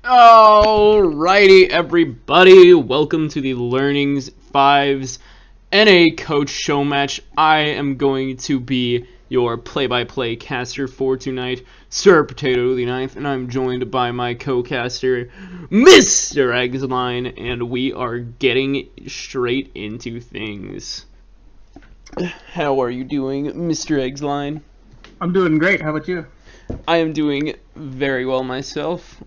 Alrighty, everybody, welcome to the Learnings 5's NA Coach Showmatch. I am going to be your play-by-play caster for tonight, Sir Potato the Ninth, and I'm joined by my co-caster, Mr. Eggsline, and we are getting straight into things. How are you doing, Mr. Eggsline? I'm doing great. How about you? I am doing very well myself.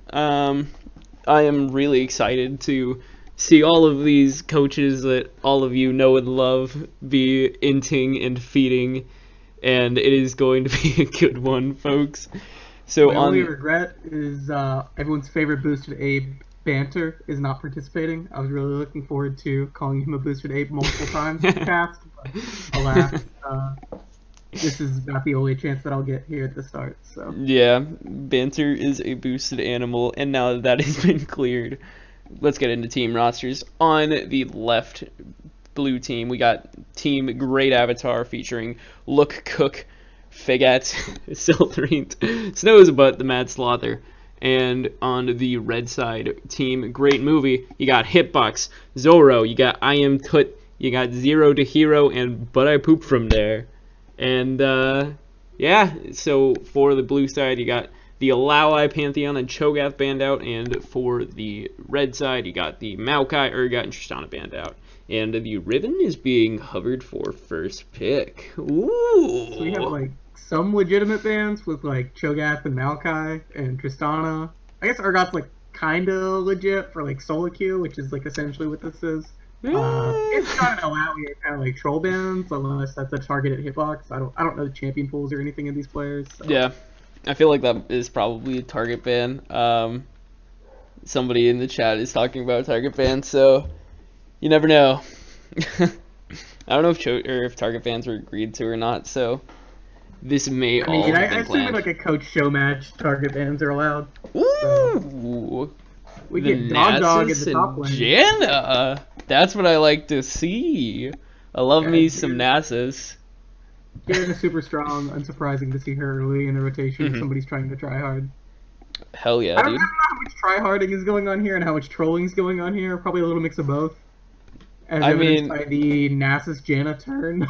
I am really excited to see all of these coaches that all of you know and love be inting and feeding, and it is going to be a good one, folks. So My only regret is everyone's favorite Boosted Abe, Banter, is not participating. I was really looking forward to calling him a Boosted Abe multiple times in the past, but alas, this is about the only chance that I'll get here at the start. So yeah, Banter is a boosted animal, and now that has been cleared, let's get into team rosters. On the left blue team, we got Team Great Avatar featuring Look Cook, Figat, Silthreent, Snowsbutt, the Mad Slaughter. And on the red side, Team Great Movie, you got Hitbox, Zoro, you got I Am Tut, you got Zero to Hero, and But I Poop From There. And, yeah, so for the blue side, you got the Alauai Pantheon and Cho'Gath banned out, and for the red side, you got the Maokai, Urgot, and Tristana banned out. And the Riven is being hovered for first pick. Ooh. So we have like some legitimate bans with like Cho'Gath and Maokai and Tristana. I guess Urgot's like kind of legit for like solo queue, which is like essentially what this is. It's not an allow here kind of like troll bans unless that's a targeted hitbox. I don't know the champion pools or anything in these players. So. Yeah, I feel like that is probably a target ban. Somebody in the chat is talking about target bans, so you never know. I don't know if target bans were agreed to or not, so this may all have been I assume like a coach show match target bans are allowed. Ooh. So. We The get Dog at the top and lane. Janna. That's what I like to see. I love me some Nasus. Janna's super strong. Unsurprising to see her early in the rotation. If somebody's trying to try hard. Hell yeah, I don't dude. know how much try-harding is going on here and how much trolling is going on here. Probably a little mix of both. As evidenced by the Nasus Janna turn.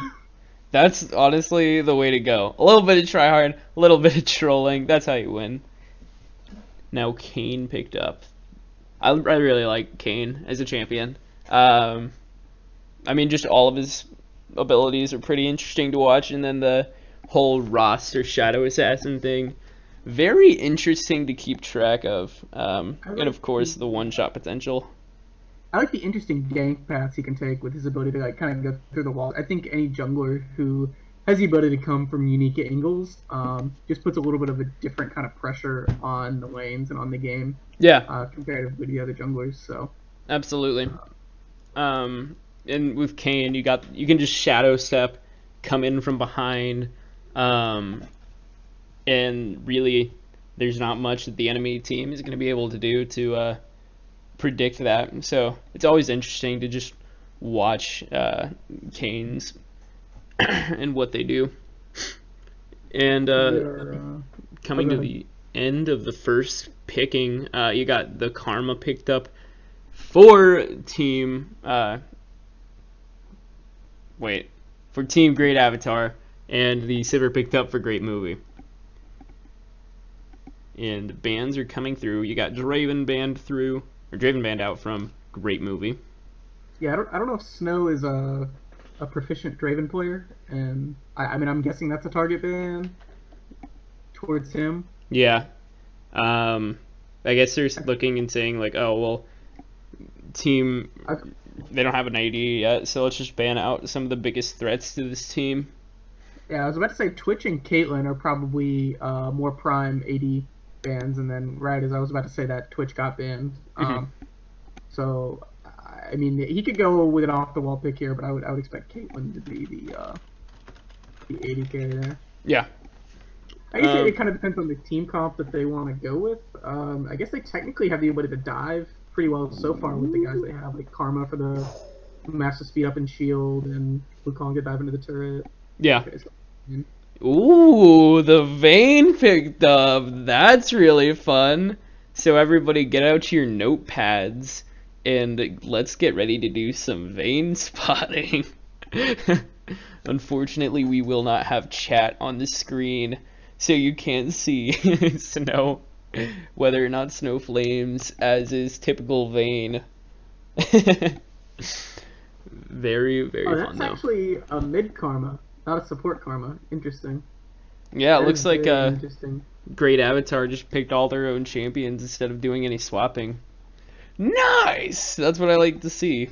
That's honestly the way to go. A little bit of try hard, a little bit of trolling. That's how you win. Now Kayn picked up. I really like Kayn as a champion. I mean, just all of his abilities are pretty interesting to watch, and then the whole roster Shadow Assassin thing, very interesting to keep track of. And of course, the one-shot potential. I like the interesting gank paths he can take with his ability to like kind of go through the wall. I think any jungler who has the ability to come from unique angles just puts a little bit of a different kind of pressure on the lanes and on the game. Yeah. Comparatively to the other junglers. So. Absolutely. And with Kayn, you can just shadow step, come in from behind, and really, there's not much that the enemy team is going to be able to do to predict that. So it's always interesting to just watch Kayn's and what they do. And coming to the end of the first picking, you got the Karma picked up for Team Team Great Avatar, and the Sivir picked up for Great Movie. And bans are coming through. You got Draven banned out from Great Movie. Yeah, I don't know if Snow is a proficient Draven player, and I mean I'm guessing that's a target ban towards him. Yeah. I guess they're looking and saying like, oh well, team they don't have an AD yet, so let's just ban out some of the biggest threats to this team. Yeah, I was about to say Twitch and Caitlyn are probably more prime AD bans, and then right as I was about to say that Twitch got banned. So I mean he could go with an off the wall pick here, but I would expect Caitlyn to be the AD carry there. Yeah. I guess it kind of depends on the team comp that they want to go with. I guess they technically have the ability to dive pretty well so far with the guys they have, like Karma for the massive speed up and shield, and Wukong to dive into the turret. Yeah. Ooh, the Vayne picked up. That's really fun. So everybody get out your notepads and let's get ready to do some Vayne spotting. Unfortunately, we will not have chat on the screen, so you can't see Snow, whether or not Snow flames, as is typical Vayne. Very, very fun, though. That's actually a mid Karma, not a support Karma. Interesting. Yeah, it looks like Great Avatar just picked all their own champions instead of doing any swapping. Nice! That's what I like to see.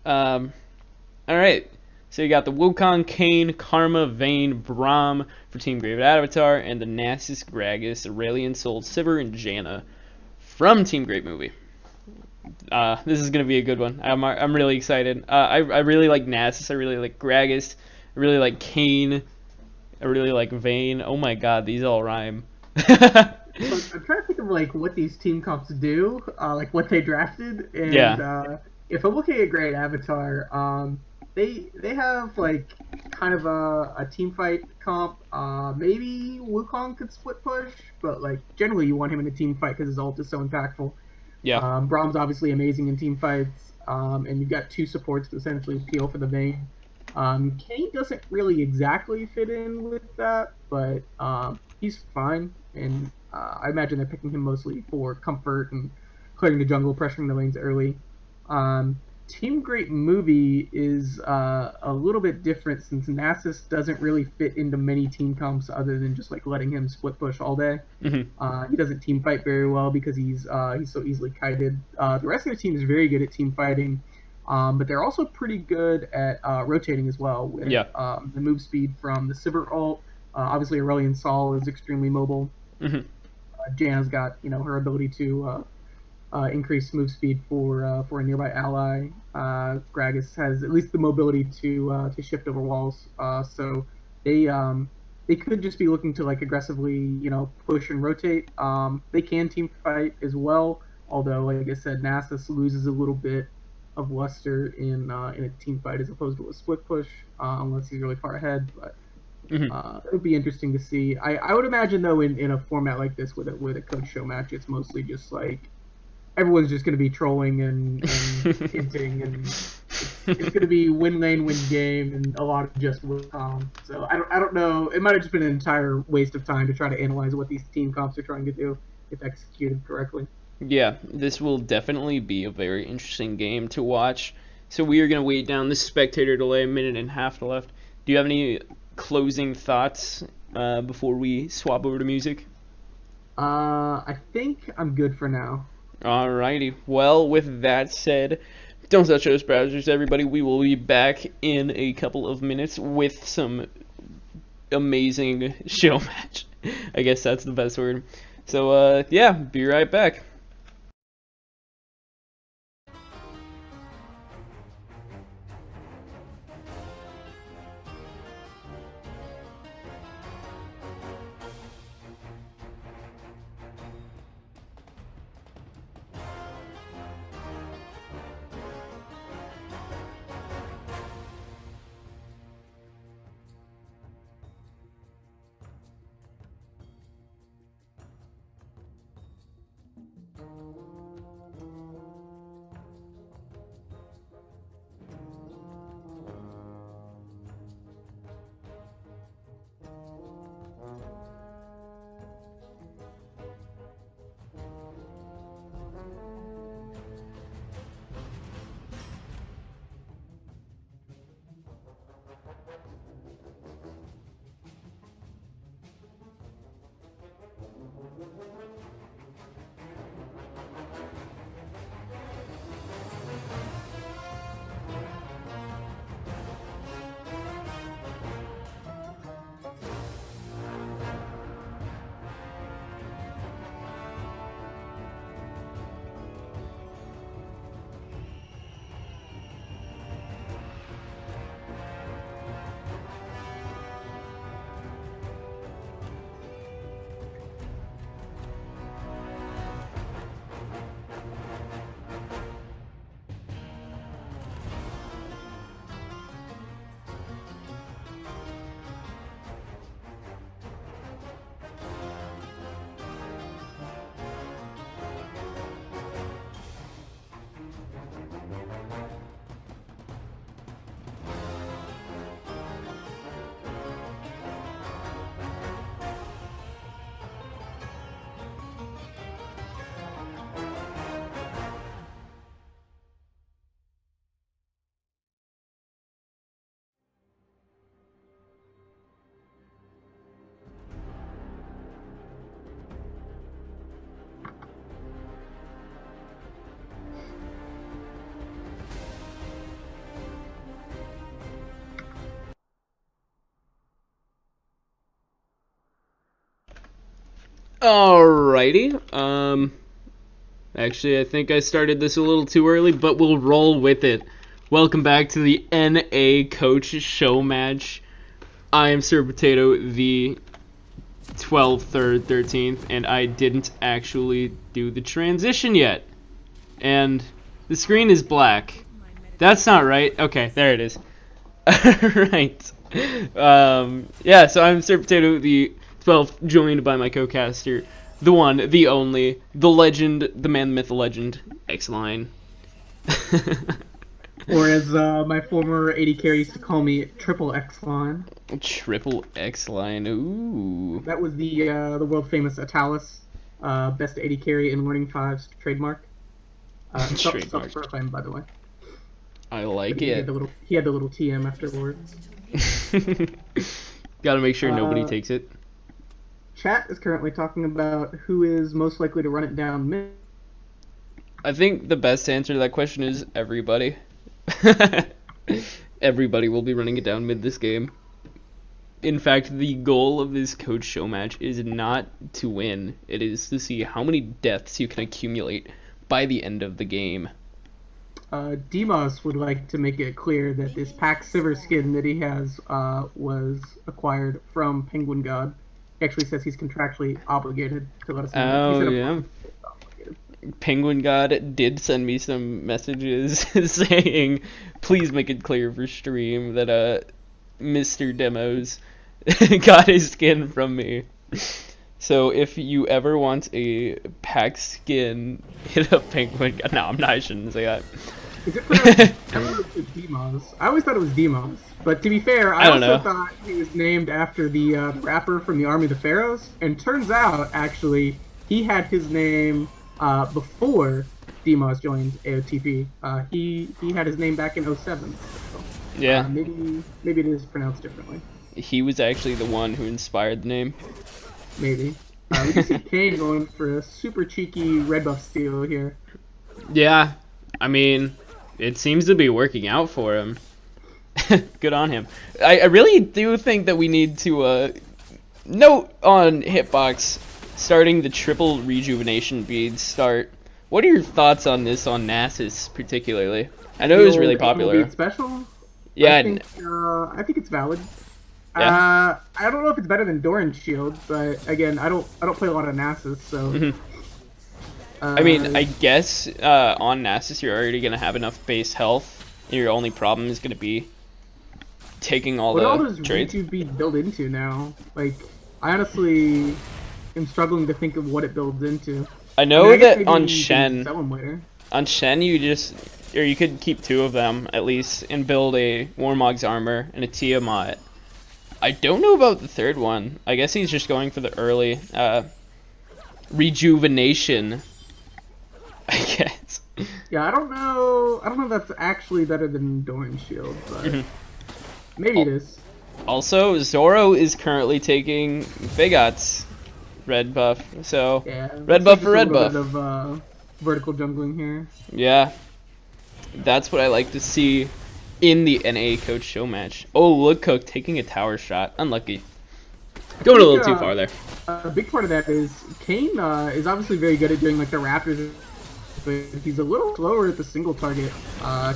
Alright. So you got the Wukong, Kayn, Karma, Vayne, Braum for Team Great Avatar, and the Nasus, Gragas, Aurelion Sol, Sivir, and Janna from Team Great Movie. This is going to be a good one. I'm really excited. I really like Nasus. I really like Gragas. I really like Kayn. I really like Vayne. Oh my god, these all rhyme. I'm trying to think of like what these team comps do, like what they drafted, and if I'm looking at Great Avatar, they have like kind of a team fight comp. Maybe Wukong could split push, but like generally you want him in a team fight because his ult is so impactful. Yeah. Braum's obviously amazing in team fights, and you've got two supports to essentially peel for the Vayne. Kayn doesn't really exactly fit in with that, but he's fine, and I imagine they're picking him mostly for comfort and clearing the jungle, pressuring the lanes early. Team Great Movie is a little bit different since Nasus doesn't really fit into many team comps other than just like letting him split push all day. He doesn't team fight very well because he's so easily kited. The rest of the team is very good at team fighting, but they're also pretty good at rotating as well with the move speed from the Sivir ult. Obviously, Aurelion Sol is extremely mobile. Janna's got her ability to increase move speed for a nearby ally. Gragas has at least the mobility to shift over walls. So they could just be looking to like aggressively push and rotate. They can team fight as well, although like I said, Nasus loses a little bit of luster in a team fight as opposed to a split push, unless he's really far ahead. But it would be interesting to see. I would imagine though in a format like this with a coach show match, it's mostly just like everyone's just going to be trolling and hinting, and it's going to be win lane, win game, and a lot of just win calm. So I don't know. It might have just been an entire waste of time to try to analyze what these team comps are trying to do if executed correctly. Yeah, this will definitely be a very interesting game to watch. So we are going to wait down the spectator delay, a minute and a half left. Do you have any closing thoughts before we swap over to music? I think I'm good for now. Alrighty. Well, with that said, don't touch those browsers, everybody. We will be back in a couple of minutes with some amazing show match. I guess that's the best word. So, yeah, be right back. Alrighty. Actually, I think I started this a little too early, but we'll roll with it. Welcome back to the NA Coach Show Match. I am Sir Potato, the 12th, 3rd, 13th, and I didn't actually do the transition yet. And the screen is black. That's not right. Okay, there it is. Alright. Yeah, so I'm Sir Potato, the 12th, joined by my co-caster, the one, the only, the legend, the man, the myth, the legend, X-Line. Or as my former AD carry used to call me, Triple X line. Triple X line. Ooh. That was the world famous Atalis, best AD carry in Learning Five's trademark. Trademark. Self-proclaimed, by the way. I like But he it. had the little TM afterwards. Gotta make sure nobody takes it. Chat is currently talking about who is most likely to run it down mid. I think the best answer to that question is everybody. Everybody will be running it down mid this game. In fact, the goal of this coach show match is not to win. It is to see how many deaths you can accumulate by the end of the game. Demos would like to make it clear that this Pack Sivir skin that he has was acquired from Penguin God. He actually says he's contractually obligated to let us know. Oh, yeah. Penguin God did send me some messages saying, please make it clear for stream that Mr. Demos got his skin from me. So if you ever want a pack skin, hit up Penguin God. No, I shouldn't say that. Is it pronounced Demos? I always thought it was Demos. But to be fair, I also thought he was named after the rapper from the Army of the Pharaohs. And turns out, actually, he had his name before Demos joined AOTP. He had his name back in 07. So, yeah. Maybe it is pronounced differently. He was actually the one who inspired the name. Maybe. We can see Kane going for a super cheeky red buff steal here. Yeah. I mean, it seems to be working out for him. Good on him. I really do think that we need to note on Hitbox starting the triple rejuvenation beads start. What are your thoughts on this on Nasus particularly? I know it was really popular. Bead special? Yeah, I think it's valid. Yeah. I don't know if it's better than Doran's shield, but again, I don't play a lot of Nasus, so. I mean, I guess on Nasus you're already gonna have enough base health. Your only problem is gonna be taking all the trades. What does bead build into now? Like, I honestly am struggling to think of what it builds into. I know that on Shen, you could keep two of them at least and build a Warmog's armor and a Tiamat. I don't know about the third one. I guess he's just going for the early rejuvenation, I guess. Yeah, I don't know if that's actually better than Doran's shield, but maybe it is. Also, Zoro is currently taking Fagot's red buff, so yeah, red buff for red buff. Bit of vertical jungling here. Yeah, that's what I like to see in the NA coach show match. Oh, look, Cook taking a tower shot. Unlucky. Going a little too far there. A big part of that is Kane is obviously very good at doing like the Raptors, but he's a little slower at the single target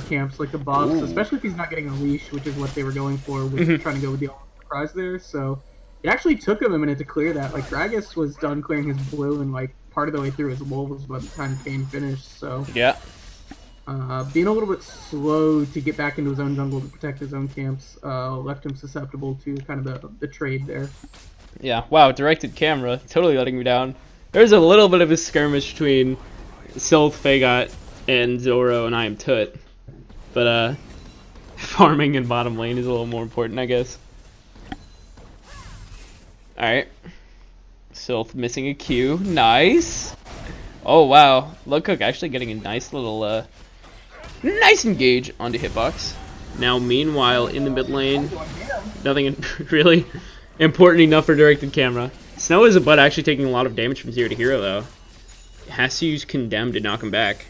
camps, like the buffs, especially if he's not getting a leash, which is what they were going for with trying to go with the surprise there. So it actually took him a minute to clear that. Like Gragas was done clearing his blue and like part of the way through his wolves by the time Kane finished. So yeah. Being a little bit slow to get back into his own jungle to protect his own camps left him susceptible to kind of the trade there. Yeah, wow, directed camera, totally letting me down. There's a little bit of a skirmish between Sylph, Fagot, and Zoro, and I am Tut. But, farming in bottom lane is a little more important, I guess. Alright. Sylph missing a Q. Nice! Oh, wow. Lookcook actually getting a nice little, nice engage onto Hitbox. Now, meanwhile, in the mid lane, nothing really important enough for directed camera. Snow is but actually taking a lot of damage from zero to hero, though. Has to use Condemn to knock him back.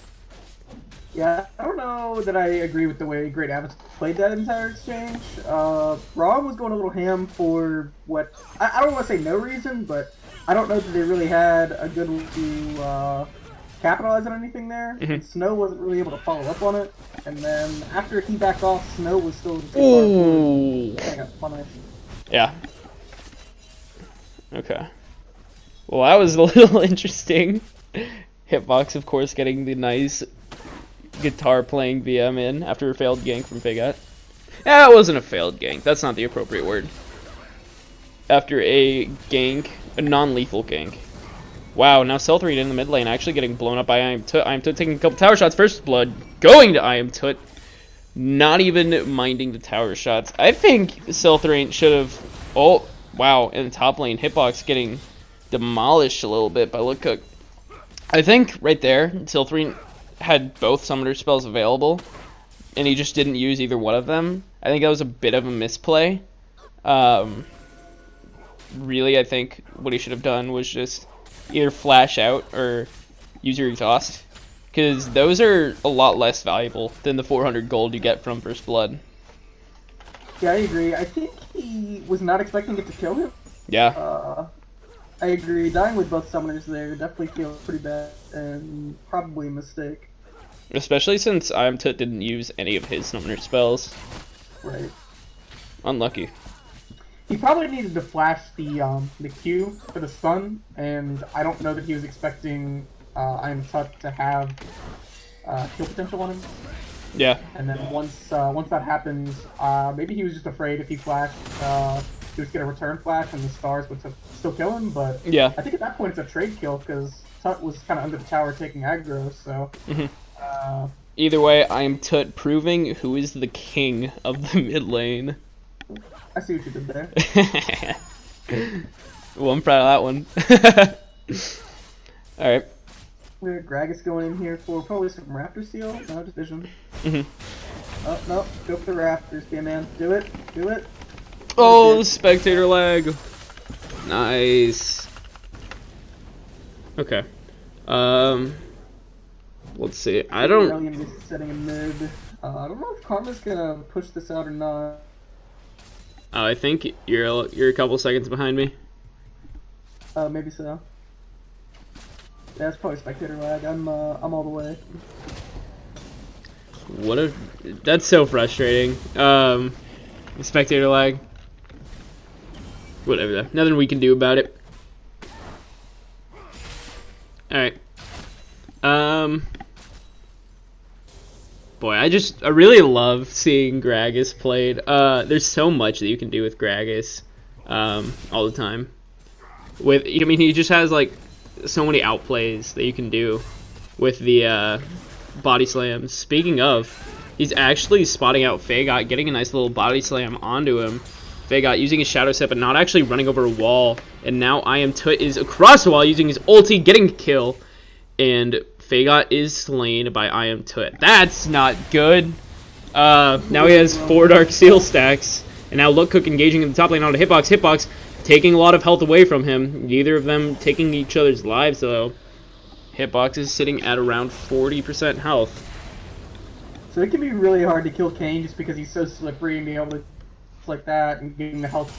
Yeah, I don't know that I agree with the way Great Avatar played that entire exchange. Rom was going a little ham for what... I don't want to say no reason, but I don't know that they really had a good way to capitalize on anything there. And Snow wasn't really able to follow up on it. And then after he backed off, Snow was still... Ooh! I got punished. Yeah. Okay. Well, that was a little interesting. Hitbox, of course, getting the nice guitar playing VM in after a failed gank from Fagot. Yeah, it wasn't a failed gank. That's not the appropriate word. After a gank, a non-lethal gank. Wow, now Seltreed in the mid lane actually getting blown up by I Am Tut. I Am Tut taking a couple tower shots. First blood going to I Am Tut. Not even minding the tower shots. I think Silthrain should have... Oh, wow. In the top lane, Hitbox getting demolished a little bit by Lookcook. I think right there, Silthrain had both Summoner spells available, and he just didn't use either one of them. I think that was a bit of a misplay. Really, I think what he should have done was just either flash out or use your exhaust, because those are a lot less valuable than the 400 gold you get from First Blood. Yeah, I agree. I think he was not expecting it to kill him. Yeah. I agree. Dying with both summoners there definitely feels pretty bad and probably a mistake. Especially since Imtut didn't use any of his summoner spells. Right. Unlucky. He probably needed to flash the Q for the stun, and I don't know that he was expecting Imtut to have kill potential on him. Yeah. And then once that happens, maybe he was just afraid if he flashed, he was gonna return flash and the stars would still kill him. But yeah, I think at that point it's a trade kill because Tut was kind of under the tower taking aggro. So either way, Imtut proving who is the king of the mid lane. I see what you did there. Well, I'm proud of that one. All right. Gragas going in here for probably some Raptor Seal. No, just Vision. Oh, no. Go for the Raptors, yeah, man. Do it. Do it. Oh, spectator lag. Nice. Okay. Let's see. I don't... Aurelian is setting a mid. I don't know if Karma's gonna push this out or not. I think you're a couple seconds behind me. Maybe so. Yeah, it's probably spectator lag. I'm all the way. What a... That's so frustrating. Spectator lag. Whatever though. Nothing we can do about it. Alright. Boy, I really love seeing Gragas played. There's so much that you can do with Gragas all the time. I mean, he just has like so many outplays that you can do with the body slams. Speaking of, he's actually spotting out Fagot, getting a nice little body slam onto him. Fagot using his shadow step but not actually running over a wall. And now Imtut is across the wall using his ulti, getting a kill. And Fagot is slain by Imtut. That's not good. Now he has 4 Dark Seal stacks. And now Lookcook engaging in the top lane onto Hitbox. Hitbox taking a lot of health away from him. Neither of them taking each other's lives, though. Hitbox is sitting at around 40% health. So it can be really hard to kill Kane just because he's so slippery and being able to like that and getting the health.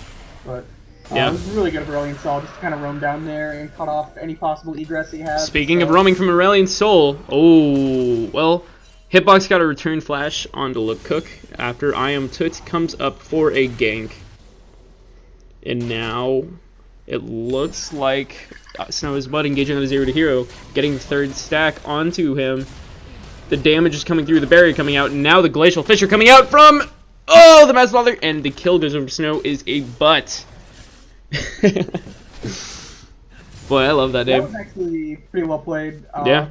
But yeah, it was really good of Aurelian Sol just to kind of roam down there and cut off any possible egress he has. Speaking of roaming from Aurelian Sol, oh, well, Hitbox got a return flash onto Lookcook after Imtut comes up for a gank. And now it looks like Snow is Bud engaging on a 0 to hero, getting the 3rd stack onto him. The damage is coming through, the barrier coming out, and now the Glacial Fissure coming out from... Oh, the Mass Father! And the kill goes over Snow is a butt. Boy, I love that name. That was actually pretty well played. Yeah.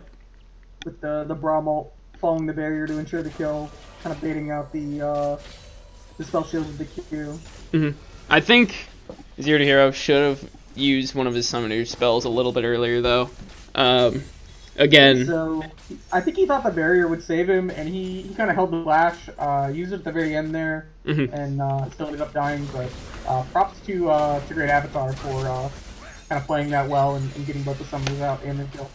With the Braum ult following the barrier to ensure the kill, kind of baiting out the spell shield with the Q. I think 0 to hero should have used one of his summoner spells a little bit earlier, though. Again. So, I think he thought the barrier would save him, and he kind of held the flash, used it at the very end there, and still ended up dying, but props to Great Avatar for kind of playing that well and getting both the summoners out and the kill.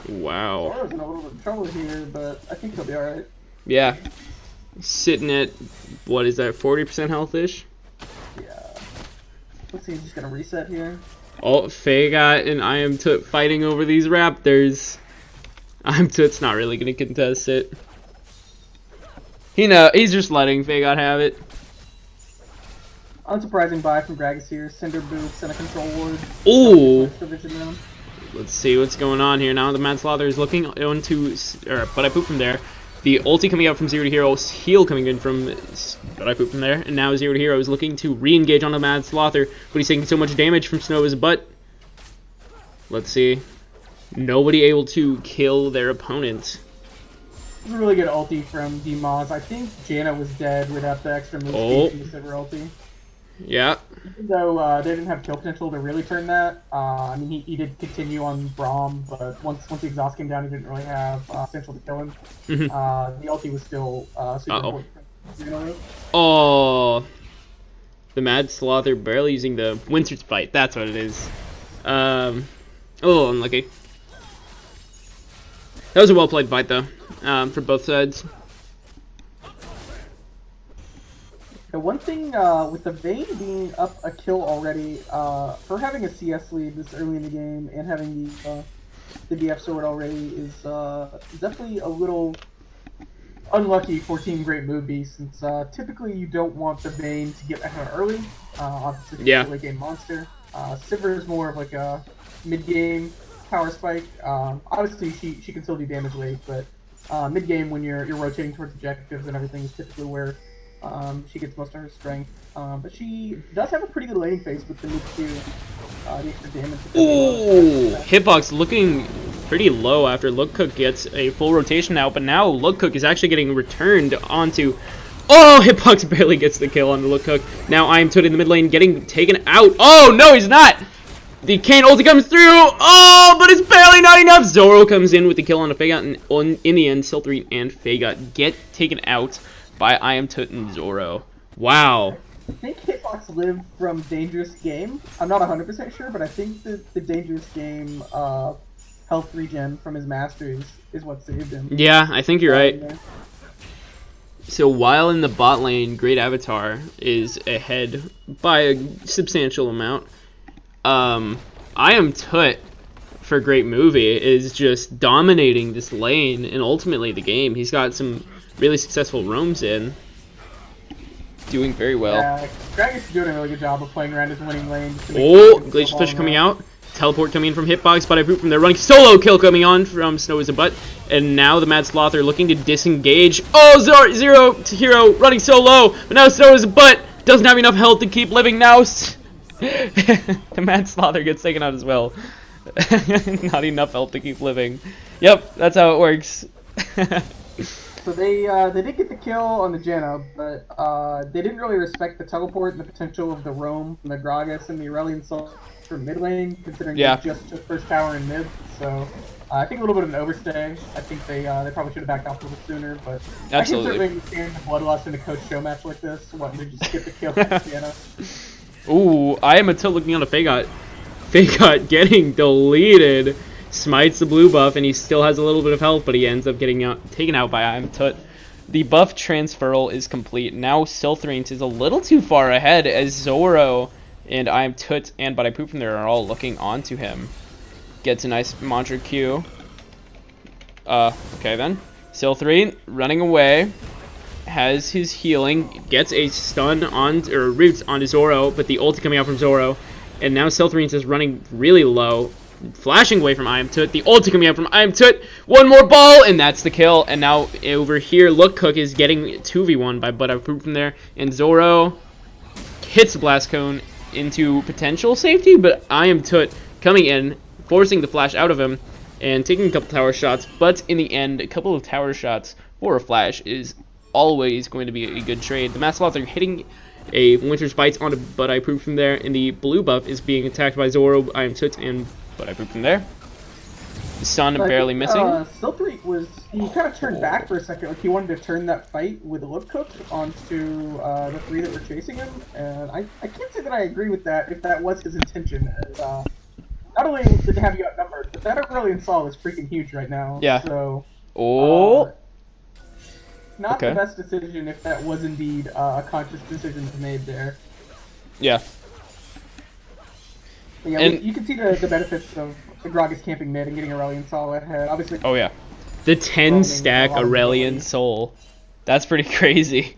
Wow. Zoro's in a little bit of trouble here, but I think he'll be alright. Yeah. Sitting at, what is that, 40% health-ish? Yeah. Let's see, he's just gonna reset here. Oh, Fagot and Imtut fighting over these Raptors. Imtut's not really gonna contest it. He's just letting Fagot have it. Unsurprising buy from Gragas here. Cinder boots and a control ward. Ooh. Let's see what's going on here. Now the Mad Slaughter is looking onto... but I poop from there. The ulti coming out from 0 to hero. Heal coming in from... But I poop from there. And now 0 to hero is looking to re-engage on the Mad Slaughter. But he's taking so much damage from Snow's butt. Let's see. Nobody able to kill their opponent. was a really good ulti from D-Moz. I think Janna was dead without the extra move speed from the Sivir ulti. Yeah. Even though they didn't have kill potential to really turn that, I mean, he did continue on Braum, but once the exhaust came down, he didn't really have potential to kill him. The ulti was still super important. Oh, the Mad Slaughter barely using the Winter's Bite. That's what it is. A little unlucky. That was a well-played fight, though, for both sides. The one thing with the Vayne being up a kill already, her having a CS lead this early in the game and having the DF sword already is definitely a little unlucky for Team Great Movie, since typically you don't want the Vayne to get ahead early. Obviously, she's a late game monster. Sivir is more of like a mid-game power spike. Obviously, she can still do damage late, but mid-game when you're rotating towards objectives and everything is typically where she gets most of her strength. But she does have a pretty good laning phase with the mid Q, the extra damage. Ooh, hitbox looking pretty low after Lookcook gets a full rotation out, but now Lookcook is actually getting returned onto... Oh, Hitbox barely gets the kill on the Lookcook. Now I am Toad in the mid lane getting taken out. Oh, no, he's not! The Kayn ulti comes through! Oh, but it's barely not enough! Zoro comes in with the kill on a Fagot, and in the end, Silthreen and Fagot get taken out by I Am Toot and Zoro. Wow. I think Hitbox lived from Dangerous Game. I'm not 100% sure, but I think the Dangerous Game health regen from his Masters is what saved him. Yeah, I think you're right. So while in the bot lane, Great Avatar is ahead by a substantial amount. I Am Toot for Great Movie is just dominating this lane and ultimately the game. He's got some really successful roams in. Doing very well. Yeah, Gragas is doing a really good job of playing around his winning lane. Oh, Glacier Push coming out. Teleport coming in from Hitbox, but I boot from there. Running solo kill coming on from Snow is a Butt. And now the Mad Slaughter looking to disengage. Oh, Zero to Hero running so low. But now Snow is a Butt. Doesn't have enough health to keep living now. The Mad Slaughter gets taken out as well. Not enough health to keep living. Yep, that's how it works. So they did get the kill on the Janna, but they didn't really respect the teleport and the potential of the roam from the Gragas and the Aurelion Soul for mid lane, considering they just took first tower in mid. So I think a little bit of an overstay. I think they probably should have backed off a little sooner, but absolutely. I can certainly understand the bloodlust in a coach Showmatch like this, wanting to just skip the kill from Janna. Ooh, I Am Until looking on a Fagot. Fagot getting deleted. Smites the blue buff, and he still has a little bit of health, but he ends up getting taken out by I Am Toot. The buff transferal is complete. Now Silthreen is a little too far ahead as Zoro and I Am Toot and But I Poop from there are all looking onto him. Gets a nice mantra Q. Okay then. Silthreen running away. Has his healing. Gets a stun on, or roots onto Zoro, but the ulti coming out from Zoro. And now Silthreen is running really low. Flashing away from I Am Toot. The ulti coming out from I Am Toot. One more ball, and that's the kill. And now over here, Lookcook is getting 2v1 by But I Poop from there. And Zoro hits the Blast Cone into potential safety, but I Am Toot coming in, forcing the flash out of him, and taking a couple tower shots. But in the end, a couple of tower shots for a flash is always going to be a good trade. The Mad Slaughter hitting a Winter's Bites onto But I Poop from there, and the blue buff is being attacked by Zoro, I Am Toot, and But I Poop from there. The sun barely missing. Silthreen he kind of turned back for a second, like he wanted to turn that fight with the Lookcook onto the three that were chasing him, and I can't say that I agree with that if that was his intention. As, not only did they have you outnumbered, but that Aurelion Sol is freaking huge right now. Yeah. So. Not the best decision if that was indeed a conscious decision made there. Yeah. But yeah, you can see the benefits of the Gragas camping mid and getting Aurelion Sol ahead. Obviously. Oh yeah. The 10 stack Aurelion Soul. That's pretty crazy.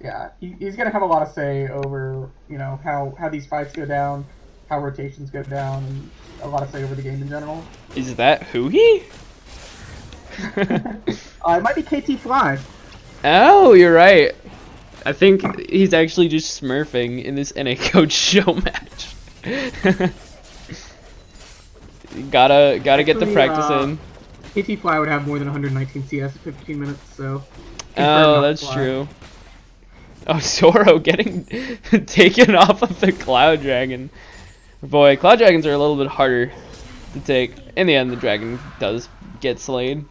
Yeah, he's gonna have a lot of say over how these fights go down, how rotations go down, and a lot of say over the game in general. Is that Huhi? It might be KT Fly. Oh, you're right. I think he's actually just smurfing in this NA Coach show match. gotta get the practice in. KT Fly would have more than 119 CS at 15 minutes, so. Oh, that's true. Oh, Zoro getting taken off of the Cloud Dragon. Boy, Cloud Dragons are a little bit harder to take. In the end, the dragon does get slain.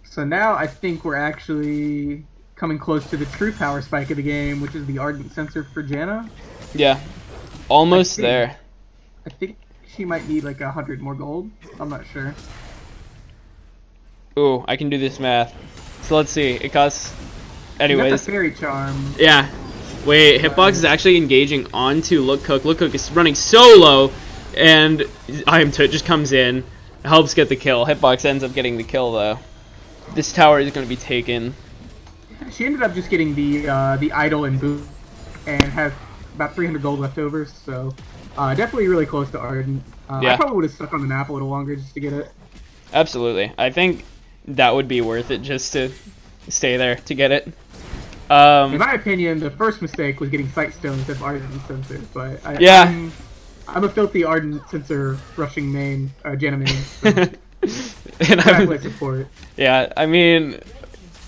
So now I think we're actually coming close to the true power spike of the game, which is the Ardent Sensor for Janna. Yeah, almost there. I think she might need like 100 more gold. I'm not sure. Ooh, I can do this math. So let's see. It costs. Anyways. That's a fairy charm. Yeah. Wait, Hitbox is actually engaging onto Look Cook. Look Cook is running so low, and IM2 just comes in, helps get the kill. Hitbox ends up getting the kill though. This tower is going to be taken. She ended up just getting the idol and boot, and has about 300 gold left over. So definitely really close to Ardent. Yeah. I probably would have stuck on the map a little longer just to get it. Absolutely. I think that would be worth it just to stay there to get it. In my opinion, the first mistake was getting Sight Stone instead of Ardent Sensor, but I'm a filthy Ardent Sensor rushing main, Janna main. So and I play support. Yeah, I mean,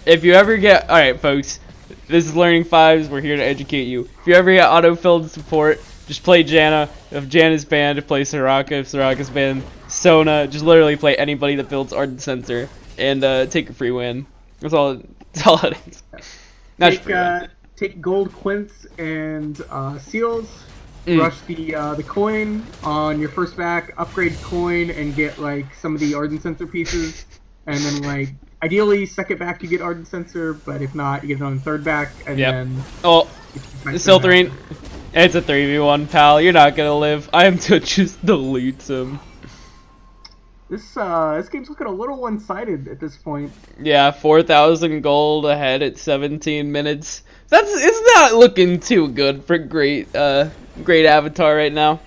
if you ever get... Alright, folks, this is Learning Fives, we're here to educate you. If you ever get auto-filled support, just play Janna. If Janna's banned, play Soraka. If Soraka's banned, Sona. Just literally play anybody that builds Ardent Sensor and take a free win. That's all it is. Take gold quints and seals. Rush the coin on your first back. Upgrade coin and get like some of the Ardent Sensor pieces, and then like ideally second back you get Ardent Sensor, but if not you get it on third back and then. Oh, Siltherine. It's a 3v1, pal. You're not gonna live. I am to just delete him. This game's looking a little one-sided at this point. Yeah, 4,000 gold ahead at 17 minutes. It's not looking too good for great Avatar right now.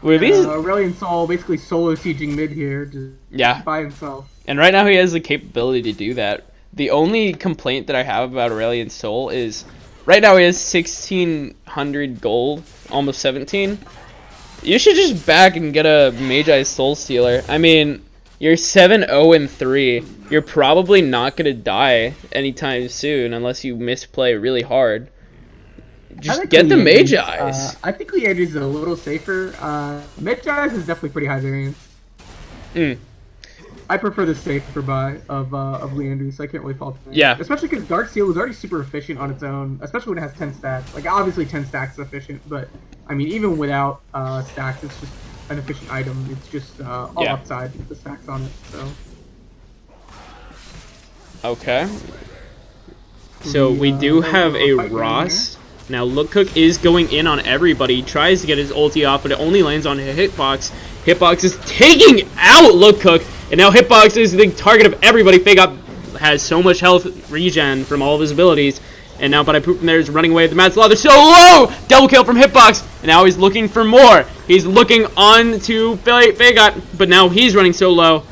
Aurelion Sol basically solo sieging mid here, just by himself. And right now he has the capability to do that. The only complaint that I have about Aurelion Sol is right now he has 1,600 gold, almost 17. You should just back and get a Magi Soul Stealer. I mean, you're 7-0-3. You're probably not gonna die anytime soon unless you misplay really hard. Just get the Magi's. I think Liandry's is a little safer. Magi's is definitely pretty high variance. I prefer the safer buy of Liandry's, so I can't really fault it. Yeah. Especially because Dark Seal is already super efficient on its own, especially when it has 10 stacks. Like, obviously 10 stacks is efficient, but, I mean, even without stacks, it's just an efficient item. It's just all upside with the stacks on it, so. Okay. So we do have a Ross. Now Look Cook is going in on everybody. He tries to get his ulti off, but it only lands on Hitbox. Hitbox is taking out Look Cook, and now Hitbox is the target of everybody. Faggot has so much health regen from all of his abilities, and now But I Poop from there is running away with the Mad Slaw. They're so low! Double kill from Hitbox, and now he's looking for more. He's looking on to Faggot, but now he's running so low.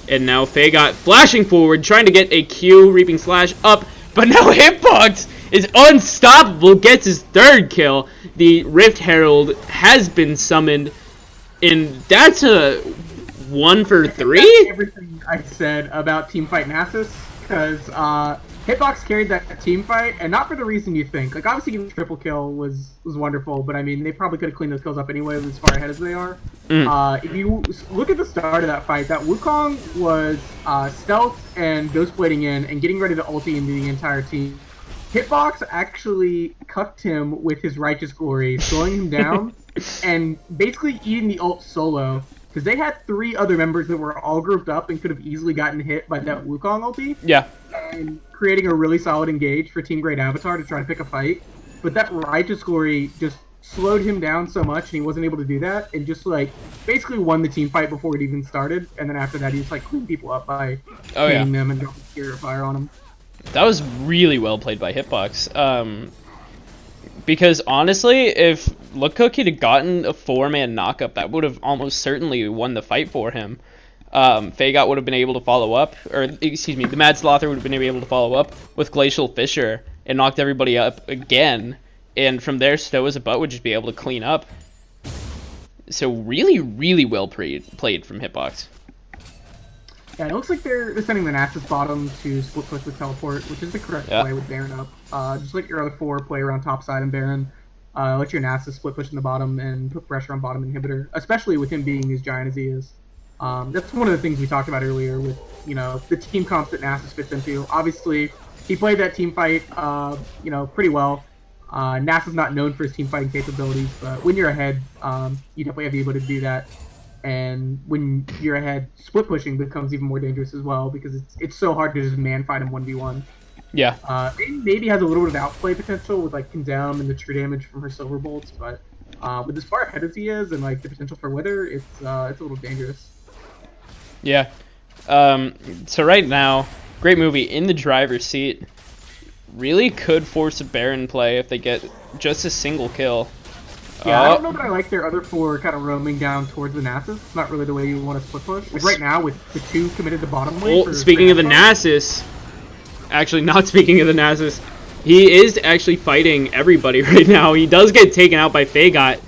And now Faggot flashing forward, trying to get a Q, Reaping Slash up, but now Hitbox is unstoppable, gets his third kill. The Rift Herald has been summoned, and that's a 1 for 3? That's everything I said about Teamfight Nasus, because Hitbox carried that team fight, and not for the reason you think. Like, obviously getting triple kill was wonderful, but I mean, they probably could have cleaned those kills up anyway, as far ahead as they are. If you look at the start of that fight, that Wukong was stealth and ghostblading in and getting ready to ulti into the entire team. Hitbox actually cucked him with his Righteous Glory, slowing him down, and basically eating the ult solo, because they had 3 other members that were all grouped up and could have easily gotten hit by that Wukong ulti. Yeah. And creating a really solid engage for Team Great Avatar to try to pick a fight. But that Righteous Glory just slowed him down so much, and he wasn't able to do that, and just, like, basically won the team fight before it even started, and then after that he just, like, cleaned people up by hitting them and dropping Spirit Fire on them. That was really well played by Hitbox. Because honestly, if Look Cook had gotten a 4-man knockup, that would have almost certainly won the fight for him. Faggot would have been able to follow up, or excuse me, the Mad Slother would have been able to follow up with Glacial Fissure and knocked everybody up again. And from there, Stow as a butt would just be able to clean up. So really, really well played from Hitbox. Yeah, it looks like they're sending the Nasus bottom to split push with teleport, which is the correct play with Baron up. Just like your other 4, play around top side and Baron. Let your Nasus split push in the bottom and put pressure on bottom inhibitor, especially with him being as giant as he is. That's one of the things we talked about earlier with, the team comps that Nasus fits into. Obviously, he played that team fight, pretty well. Nasa's not known for his team fighting capabilities, but when you're ahead, you definitely have the ability to do that. And when you're ahead, split pushing becomes even more dangerous as well because it's so hard to just man fight him 1v1. Yeah. Maybe has a little bit of outplay potential with like Condemn and the true damage from her Silver Bolts, but with as far ahead as he is and like the potential for Wither, it's a little dangerous. Yeah. So right now, great movie in the driver's seat. Really could force a Baron play if they get just a single kill. Yeah, I don't know that I like their other 4 kind of roaming down towards the Nasus. It's not really the way you want to split push. Like right now, with the 2 committed to bottom lane. Well, speaking of the Nasus, actually not speaking of the Nasus, he is actually fighting everybody right now. He does get taken out by Fagot.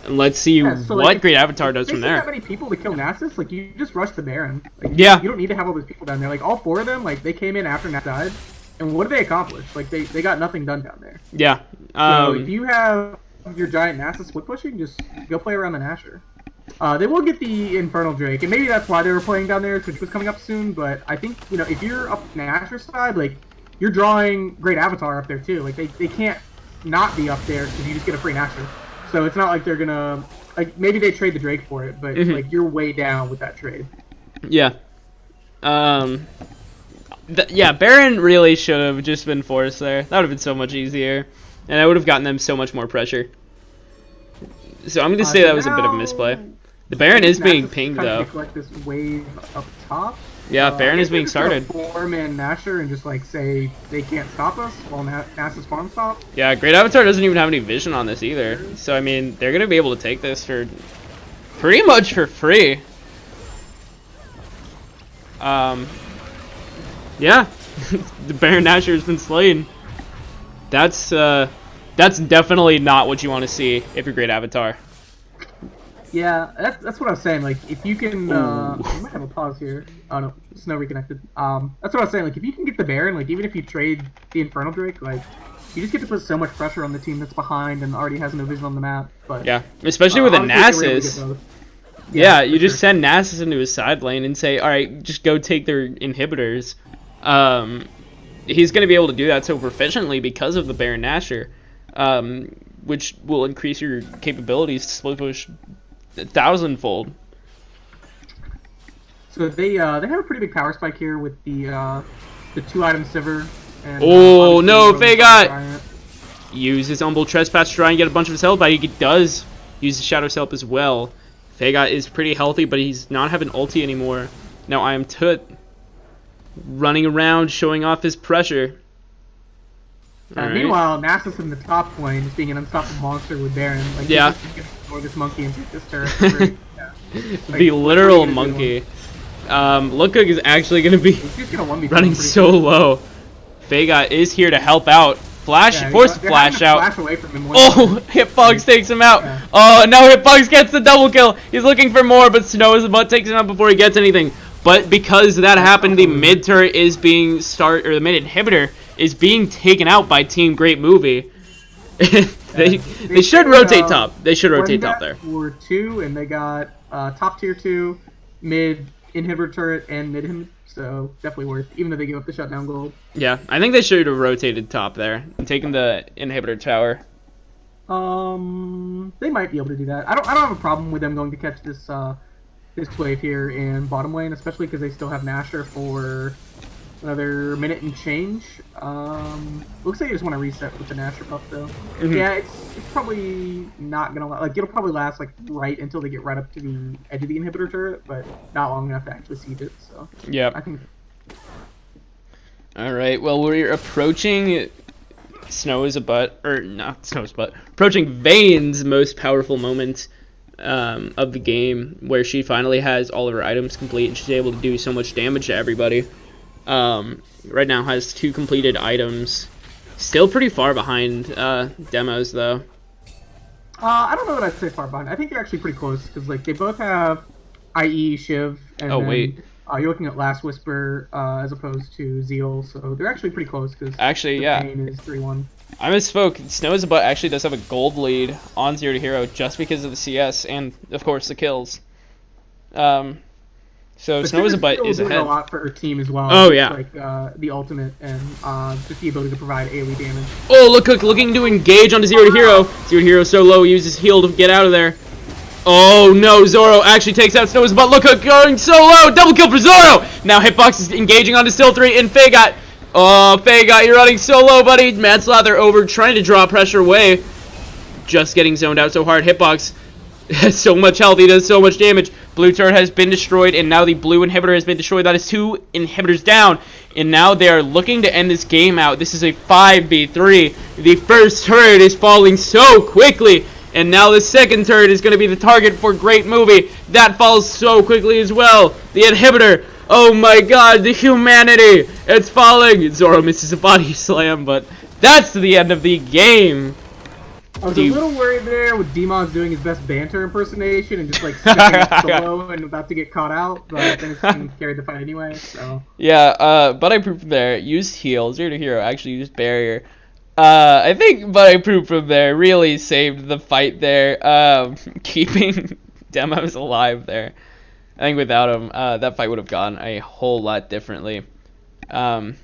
And let's see what Great Avatar does from there. That many people to kill Nasus, like you just rush the Baron. Like, yeah. You don't need to have all those people down there. Like all 4 of them, like they came in after Nasus died. And what did they accomplish? Like they got nothing done down there. Yeah. So if you have your giant Nasus split pushing, just go play around the Nasher. They will get the Infernal Drake, and maybe that's why they were playing down there, because it was coming up soon. But I think if you're up Nasher's side, like you're drawing Great Avatar up there too. Like they can't not be up there because you just get a free Nasher. So it's not like they're gonna maybe they trade the Drake for it, but like you're way down with that trade. Yeah. Yeah, Baron really should have just been forced there. That would have been so much easier. And I would have gotten them so much more pressure. So I'm going to say that was a bit of a misplay. The Baron is being pinged, though. Collect this wave up top. Yeah, Baron is being started. Four-man Nasher and just like say they can't stop us while Nasus farm stop. Yeah, Great Avatar doesn't even have any vision on this either. So I mean, they're going to be able to take this for pretty much for free. Yeah, the Baron Nasher has been slain. That's definitely not what you want to see if you're Great Avatar. Yeah, that's what I was saying. Like, if you can, we might have a pause here. Oh no, Snow reconnected. That's what I was saying. Like, if you can get the Baron, like, even if you trade the Infernal Drake, like, you just get to put so much pressure on the team that's behind and already has no vision on the map. But yeah, especially with a Nasus. Yeah, you just send Nasus into his side lane and say, all right, just go take their inhibitors. He's going to be able to do that so proficiently because of the Baron Nasher, which will increase your capabilities to split push 1,000-fold. So they have a pretty big power spike here with the 2-item Sivir. And, oh no, Fagot! Use his Humble Trespass to try and get a bunch of his health, but he does use the Shadow's help as well. Fagot is pretty healthy, but he's not having ulti anymore. Now I am Tut running around showing off his pressure. Meanwhile, Nasus in the top lane is being an unstoppable monster with Baron. Like, yeah. Ignore this monkey and take this turret. Yeah. Like, the literal monkey. Lookcook is actually going to be running so low. Fagot is here to help out. Force flash out. Oh, Hitbox takes him out. Yeah. Oh, no, Hitbox gets the double kill. He's looking for more, but Snow is about takes him out before he gets anything. But because that happened, the mid turret is being the mid inhibitor is being taken out by Team Great Movie. they should rotate top. They should rotate top there. Were 2, and they got top tier 2, mid inhibitor turret, and mid inhibitor. So definitely worth, even though they give up the shutdown gold. Yeah, I think they should have rotated top there and taken the inhibitor tower. They might be able to do that. I don't have a problem with them going to catch this wave here in bottom lane, especially because they still have Nasher for another minute and change. Looks like you just want to reset with the Nasher buff though. Yeah, it's probably not gonna like it'll probably last like right until they get right up to the edge of the inhibitor turret, but not long enough to actually siege it. So yeah, I think. All right, well we're approaching approaching Vayne's most powerful moment of the game, where she finally has all of her items complete and she's able to do so much damage to everybody. Right now has 2 completed items. Still pretty far behind demos though. I don't know what I'd say far behind. I think they're actually pretty close because like they both have IE Shiv, and Oh then wait, you're looking at Last Whisper as opposed to Zeal, so they're actually pretty close because actually, the yeah, Pain is 3-1. I misspoke. Snow is a Butt actually does have a gold lead on Zero to Hero just because of the CS and of course the kills. Um, so But Snow is a Civi's Butt still is doing a ahead. lot for her team as well Oh with yeah. like the ultimate and just the ability to provide AoE damage. Oh, look, looking to engage onto Zero to Hero. Zero to Hero so low, he uses heal to get out of there. Oh no, Zoro actually takes out Snow's butt. Look, going so low. Double kill for Zoro. Now Hitbox is engaging onto Still 3 and Fagot. Oh, Fagot, you're running so low, buddy. Manslaughter over, trying to draw pressure away. Just getting zoned out so hard. Hitbox has so much health. He does so much damage. Blue turret has been destroyed, and now the blue inhibitor has been destroyed. That is 2 inhibitors down. And now they are looking to end this game out. This is a 5v3. The first turret is falling so quickly. And now the second turret is going to be the target for Great Movie. That falls so quickly as well. The inhibitor. Oh my god, the humanity. It's falling. Zoro misses a body slam, but that's the end of the game. I was a little worried there with Demon's doing his best banter impersonation and just like stepping up solo and about to get caught out, but then his team carried the fight anyway, so. Yeah, but I proved from there. Used heal. Zero to Hero actually used barrier. I think but I proved from there really saved the fight there. Keeping Demos alive there. I think without him, that fight would have gone a whole lot differently. Alright,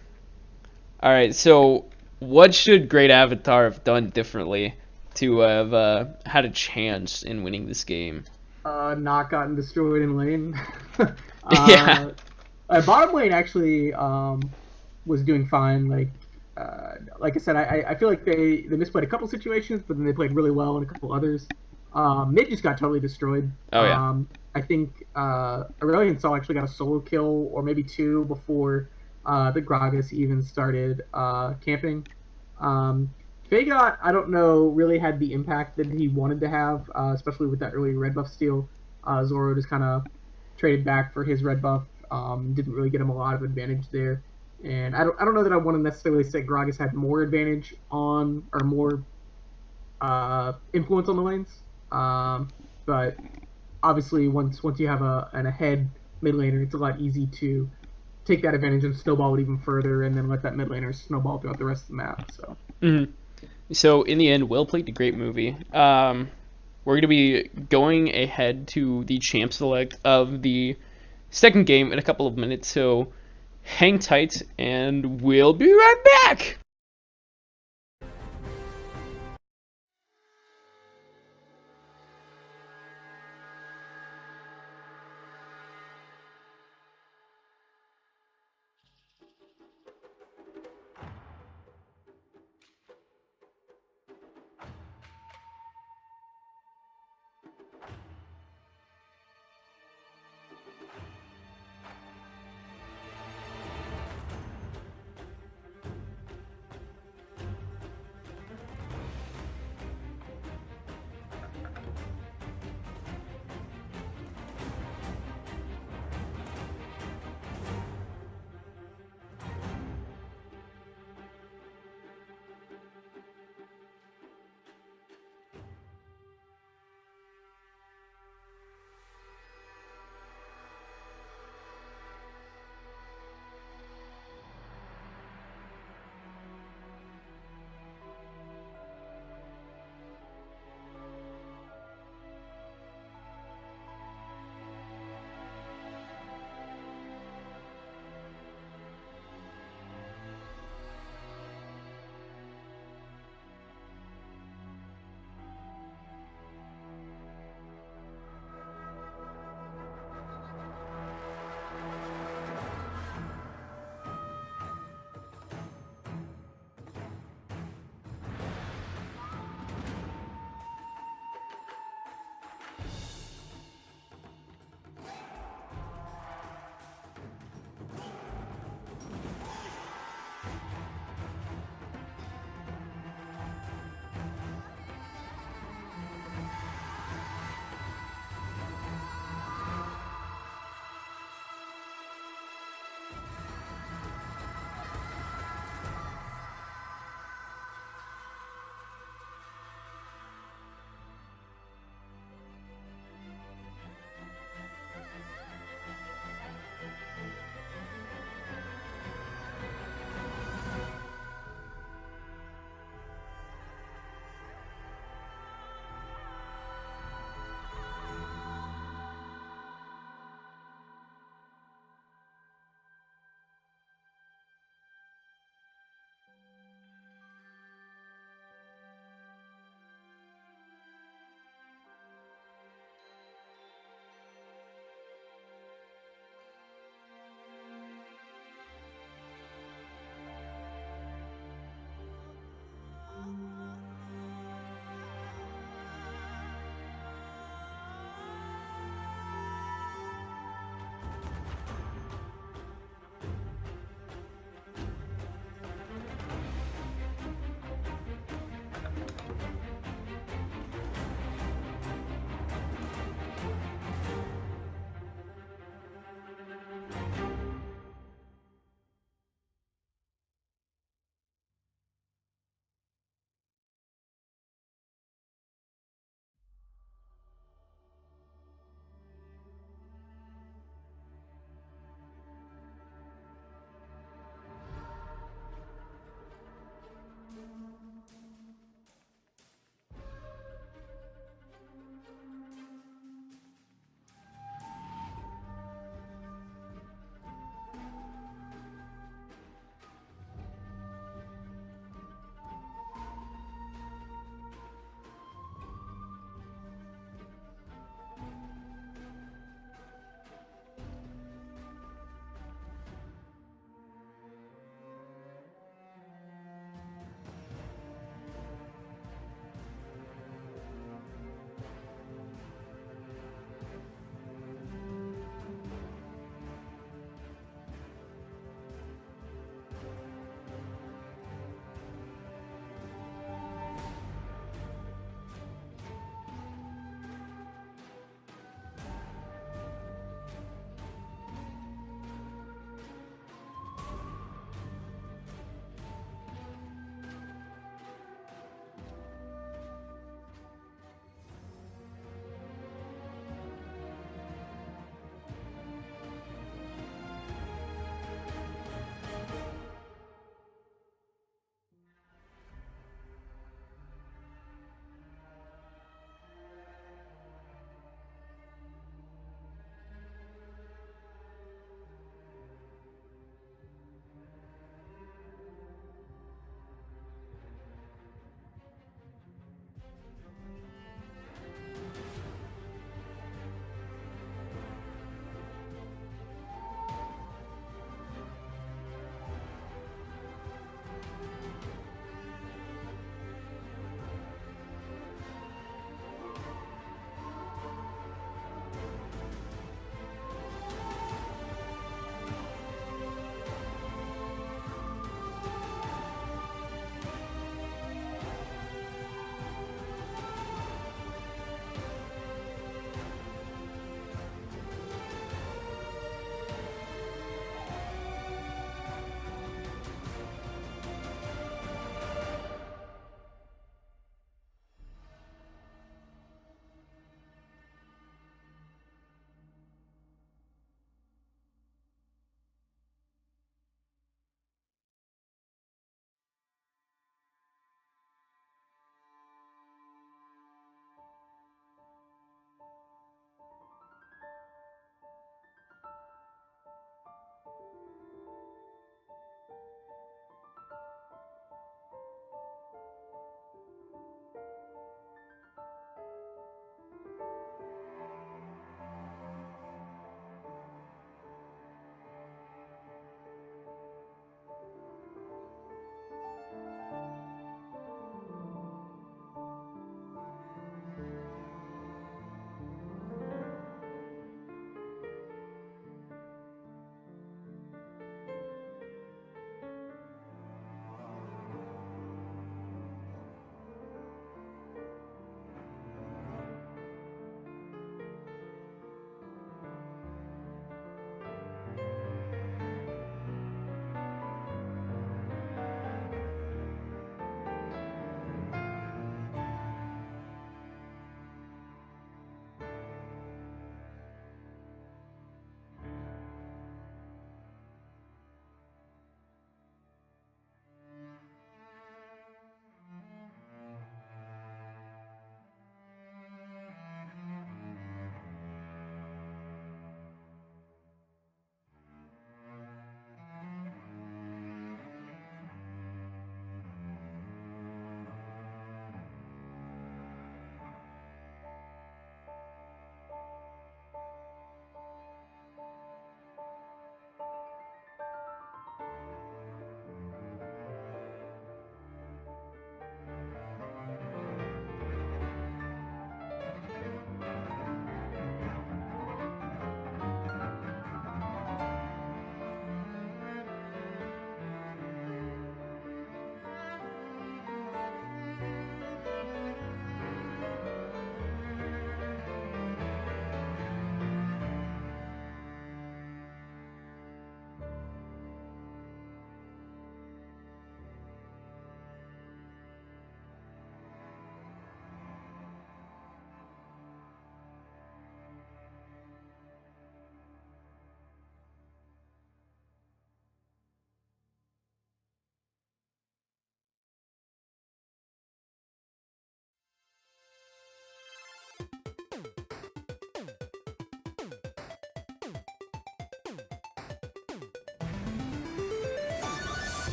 so what should Great Avatar have done differently to have had a chance in winning this game? Not gotten destroyed in lane. Yeah. Bottom lane actually was doing fine. Like I said, I feel like they misplayed a couple situations, but then they played really well in a couple others. Mid just got totally destroyed. Oh yeah. I think Aurelion Sol actually got a solo kill or maybe two before the Gragas even started camping. Fagot, I don't know, really had the impact that he wanted to have, especially with that early red buff steal. Zoro just kind of traded back for his red buff. Didn't really get him a lot of advantage there. And I don't know that I want to necessarily say Gragas had more advantage on, or more influence on the lanes. But obviously, once you have an ahead mid laner, it's a lot easy to take that advantage and snowball it even further, and then let that mid laner snowball throughout the rest of the map. So. Mm-hmm. So in the end, Will played a great movie. We're going to be going ahead to the champ select of the second game in a couple of minutes, so hang tight and we'll be right back!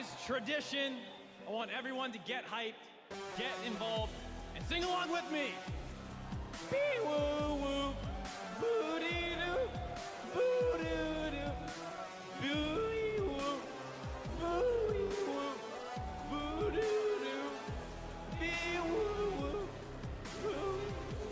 is tradition. I want everyone to get hyped, get involved, and sing along with me. Bee woo woo, boo dee doo, boo doo doo, boo ee woo, boo ee woo, boo doo doo, bee woo woo, boo ee woo.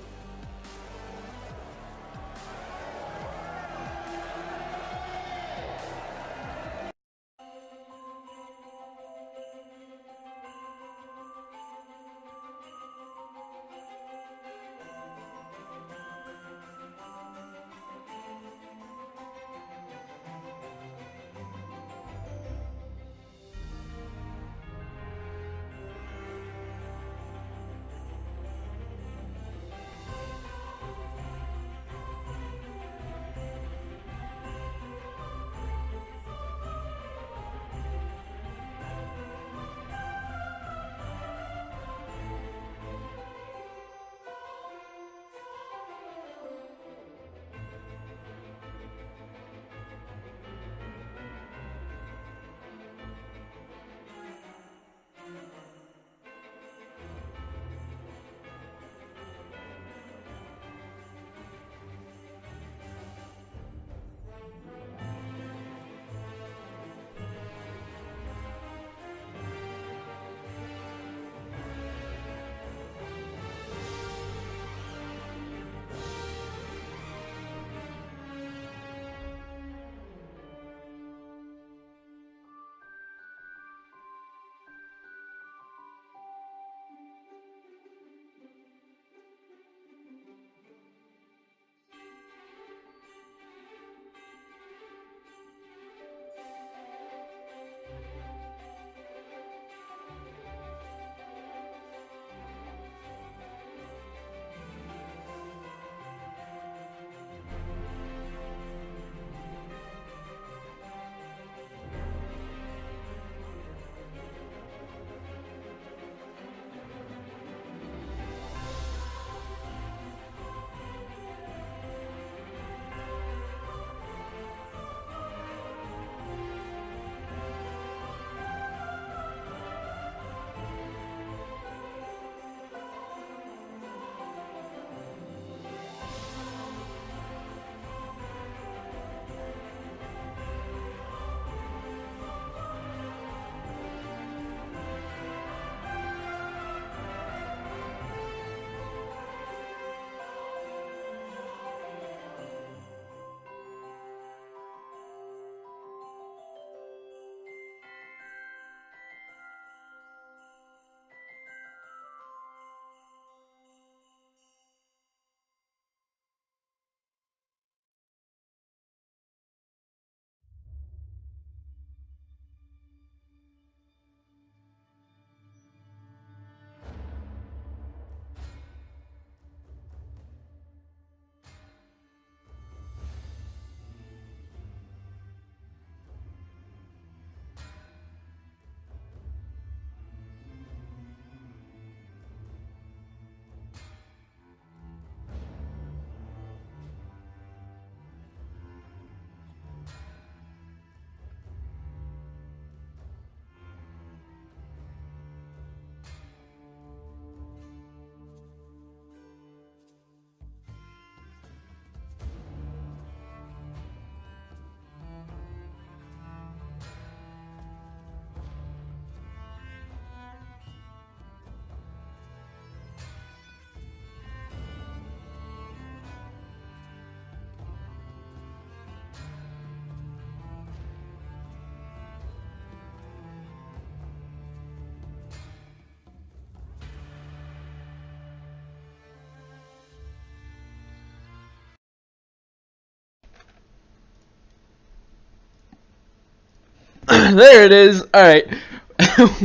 There it is. All right.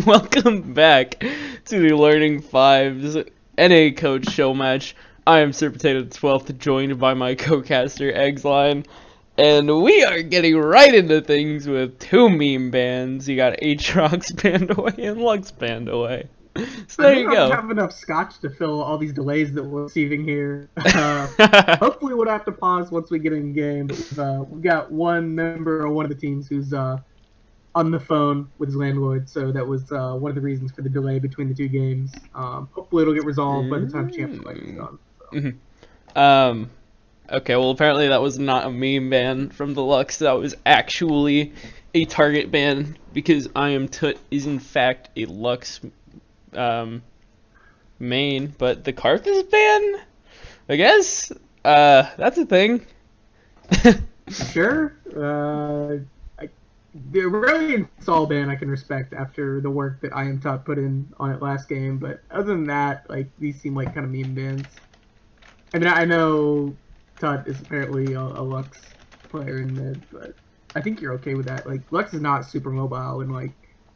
Welcome back to the Learning Fives NA Coach Showmatch. I am Sir Potato the 12th, joined by my co-caster Eggsline, and we are getting right into things with two meme bands. You got Aatrox band away and Lux band away. So there you I don't go. have enough scotch to fill all these delays that we're receiving here. Hopefully, we'll have to pause once we get in game. But we've got one member of one of the teams who's on the phone with his landlord, so that was one of the reasons for the delay between the two games. Hopefully, it'll get resolved by the time Champs Fight is done. So. Mhm. Okay, well, apparently that was not a meme ban from the Lux. That was actually a target ban because I Am Tut is in fact a Lux main, but the Karthus ban, I guess, that's a thing. Sure. The really install ban I can respect after the work that I Am Top put in on it last game, but other than that, like these seem like kind of meme bans. I mean, I know Tut is apparently a Lux player in mid, but I think you're okay with that. Like Lux is not super mobile, and like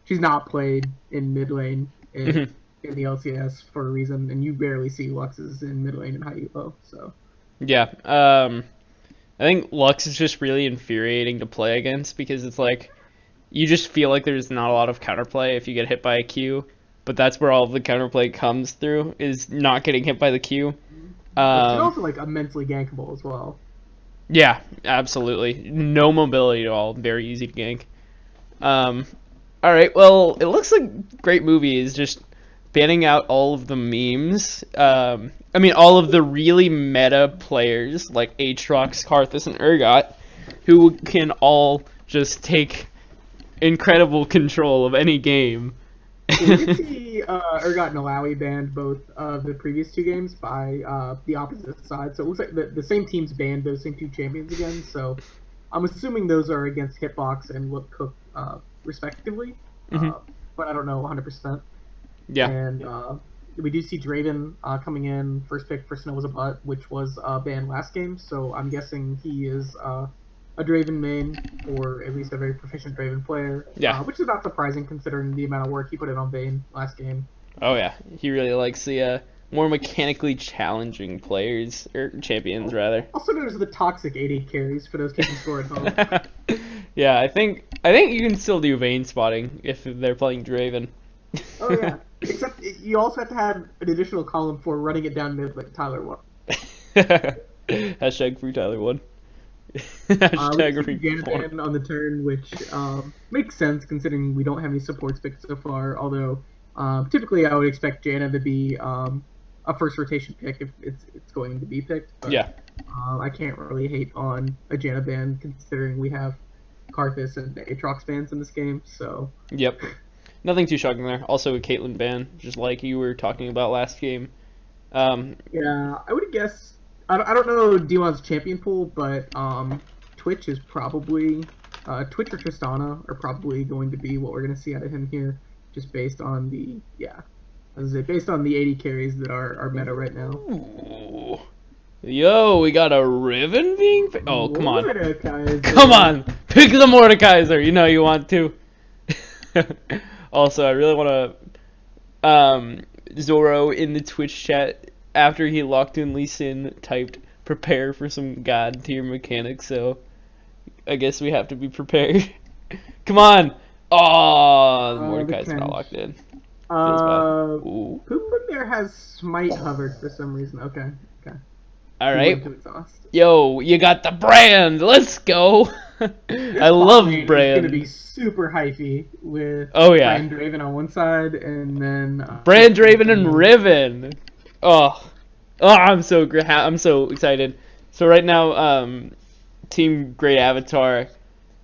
she's not played in mid lane in the LCS for a reason, and you barely see Luxes in mid lane and high elo. So Yeah, I think Lux is just really infuriating to play against because it's like you just feel like there's not a lot of counterplay if you get hit by a Q, but that's where all of the counterplay comes through is not getting hit by the Q. but she's also like immensely gankable as well. Yeah, absolutely. No mobility at all. Very easy to gank. All right. Well, it looks like Great Movie is just banning out all of the memes. I mean, all of the really meta players like Aatrox, Karthus, and Urgot, who can all just take incredible control of any game. We did see Urgot and Alawi banned both of the previous two games by the opposite side. So it looks like the same teams banned those same two champions again. So I'm assuming those are against Hitbox and Look Cook, respectively. But I don't know 100%. Yeah. And we do see Draven coming in. First pick for Snow was a butt, which was banned last game. So I'm guessing he is a Draven main, or at least a very proficient Draven player. Yeah. Which is not surprising considering the amount of work he put in on Vayne last game. Oh yeah, he really likes the more mechanically challenging players or champions rather. Also, there's the toxic 80 carries for those keeping score at home. Yeah, I think you can still do Vayne spotting if they're playing Draven. Oh yeah, except you also have to have an additional column for running it down mid like Tyler won. Hashtag free Tyler one. Hashtag Janavan on the turn, which makes sense considering we don't have any supports picked so far. Although typically I would expect Janna to be a first rotation pick if it's going to be picked. But, yeah. I can't really hate on a Janna ban considering we have Karthus and Aatrox bans in this game. So Yep. Nothing too shocking there. Also a Caitlyn ban, just like you were talking about last game. Yeah, I would guess. I don't know D1's champion pool, but Twitch is probably Twitch or Tristana are probably going to be what we're going to see out of him here, just based on the based on the 80 carries that are meta right now. Ooh. Yo, we got a Riven being. Oh, come on, Mordekaiser. come on, pick the Mordekaiser. You know you want to. Also, I really want to. Zoro in the Twitch chat, after he locked in Lee Sin, typed prepare for some god tier mechanics, so I guess we have to be prepared. Come on! Oh, Mordekai's not locked in. Poop in there has Smite hovered for some reason. Okay. Alright. Yo, you got the brand! Let's go! I love brand. It's gonna be super hyphy with Brand Draven on one side and then Brand Draven and Riven. Oh, I'm so excited. So right now, Team Great Avatar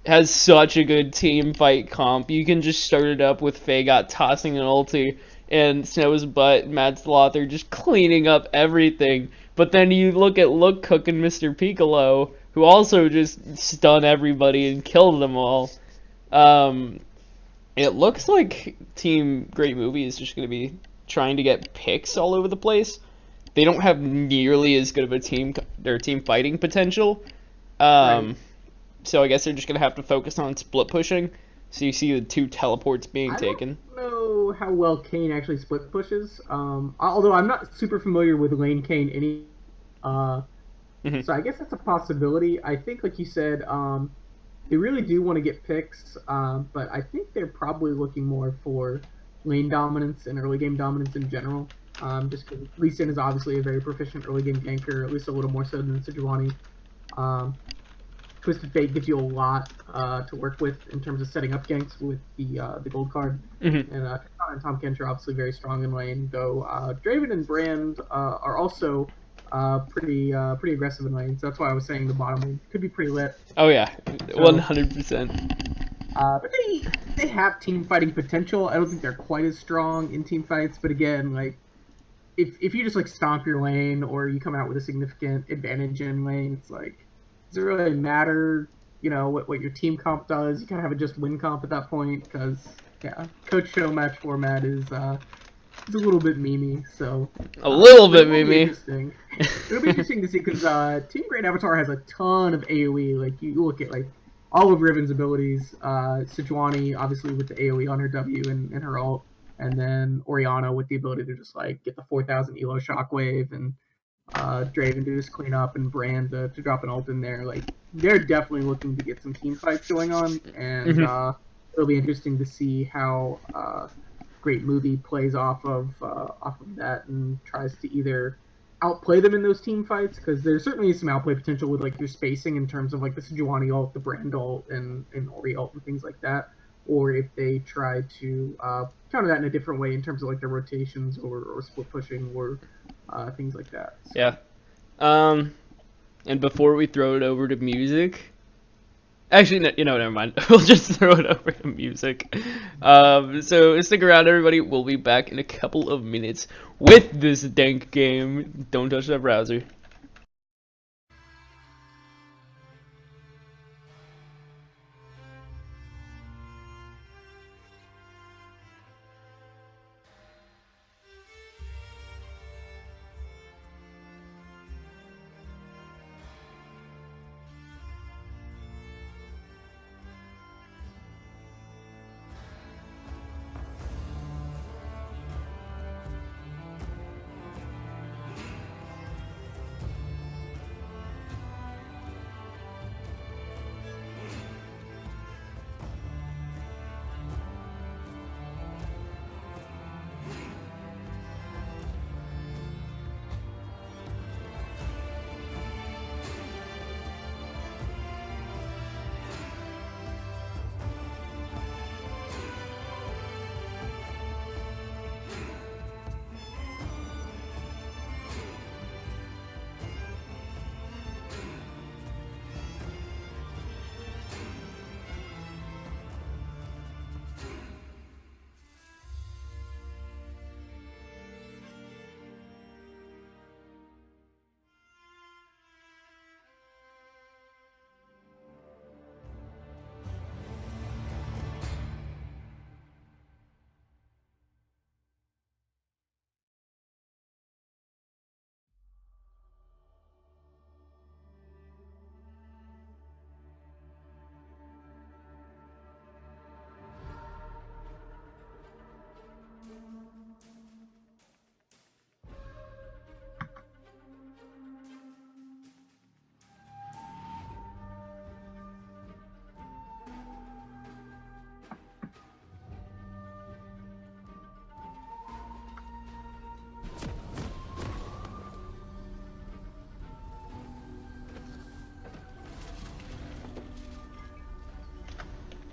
has such a good team fight comp. You can just start it up with Fagot tossing an ulti and Snow's butt, Mad Slaughter just cleaning up everything. But then you look at Look Cook and Mr. Piccolo, who also just stun everybody and kill them all. It looks like Team Great Movie is just going to be trying to get picks all over the place. They don't have nearly as good of a team fighting potential. Right. So I guess they're just going to have to focus on split pushing. So you see the 2 teleports being taken. I don't know how well Kane actually split pushes. Although I'm not super familiar with lane Kane any. So I guess that's a possibility. I think, like you said, they really do want to get picks, but I think they're probably looking more for lane dominance and early game dominance in general. Just because Lee Sin is obviously a very proficient early game ganker, at least a little more so than Sejuani. Twisted Fate gives you a lot to work with in terms of setting up ganks with the gold card. Mm-hmm. And Tristana and Tahm Kench are obviously very strong in lane, though Draven and Brand are also pretty aggressive in lane. So that's why I was saying the bottom lane could be pretty lit. Oh yeah, 100%. But they have team fighting potential. I don't think they're quite as strong in team fights, but again, like if you just like stomp your lane or you come out with a significant advantage in lane, it's like, does it really matter? You know what your team comp does? You kind of have a just win comp at that point because Coach Showmatch format is a little bit memey. So a little bit it'll be memey. interesting. It'll be interesting to see because Team Great Avatar has a ton of AOE. Like you look at like all of Riven's abilities. Sejuani obviously with the AOE on her W and her ult, and then Orianna with the ability to just like get the 4,000 elo shockwave, and Draven to just clean up, and Brand to drop an ult in there. Like they're definitely looking to get some team fights going on, and it'll be interesting to see how Great Movie plays off of that and tries to either outplay them in those team fights, because there's certainly some outplay potential with like your spacing in terms of like the Sejuani ult, the Brand ult, and Ori ult and things like that, or if they try to counter that in a different way in terms of like their rotations or split pushing or things like that. So. Yeah. And before we throw it over to music, actually, no, never mind. We'll just throw it over to music. So stick around, everybody. We'll be back in a couple of minutes with this dank game. Don't touch that browser.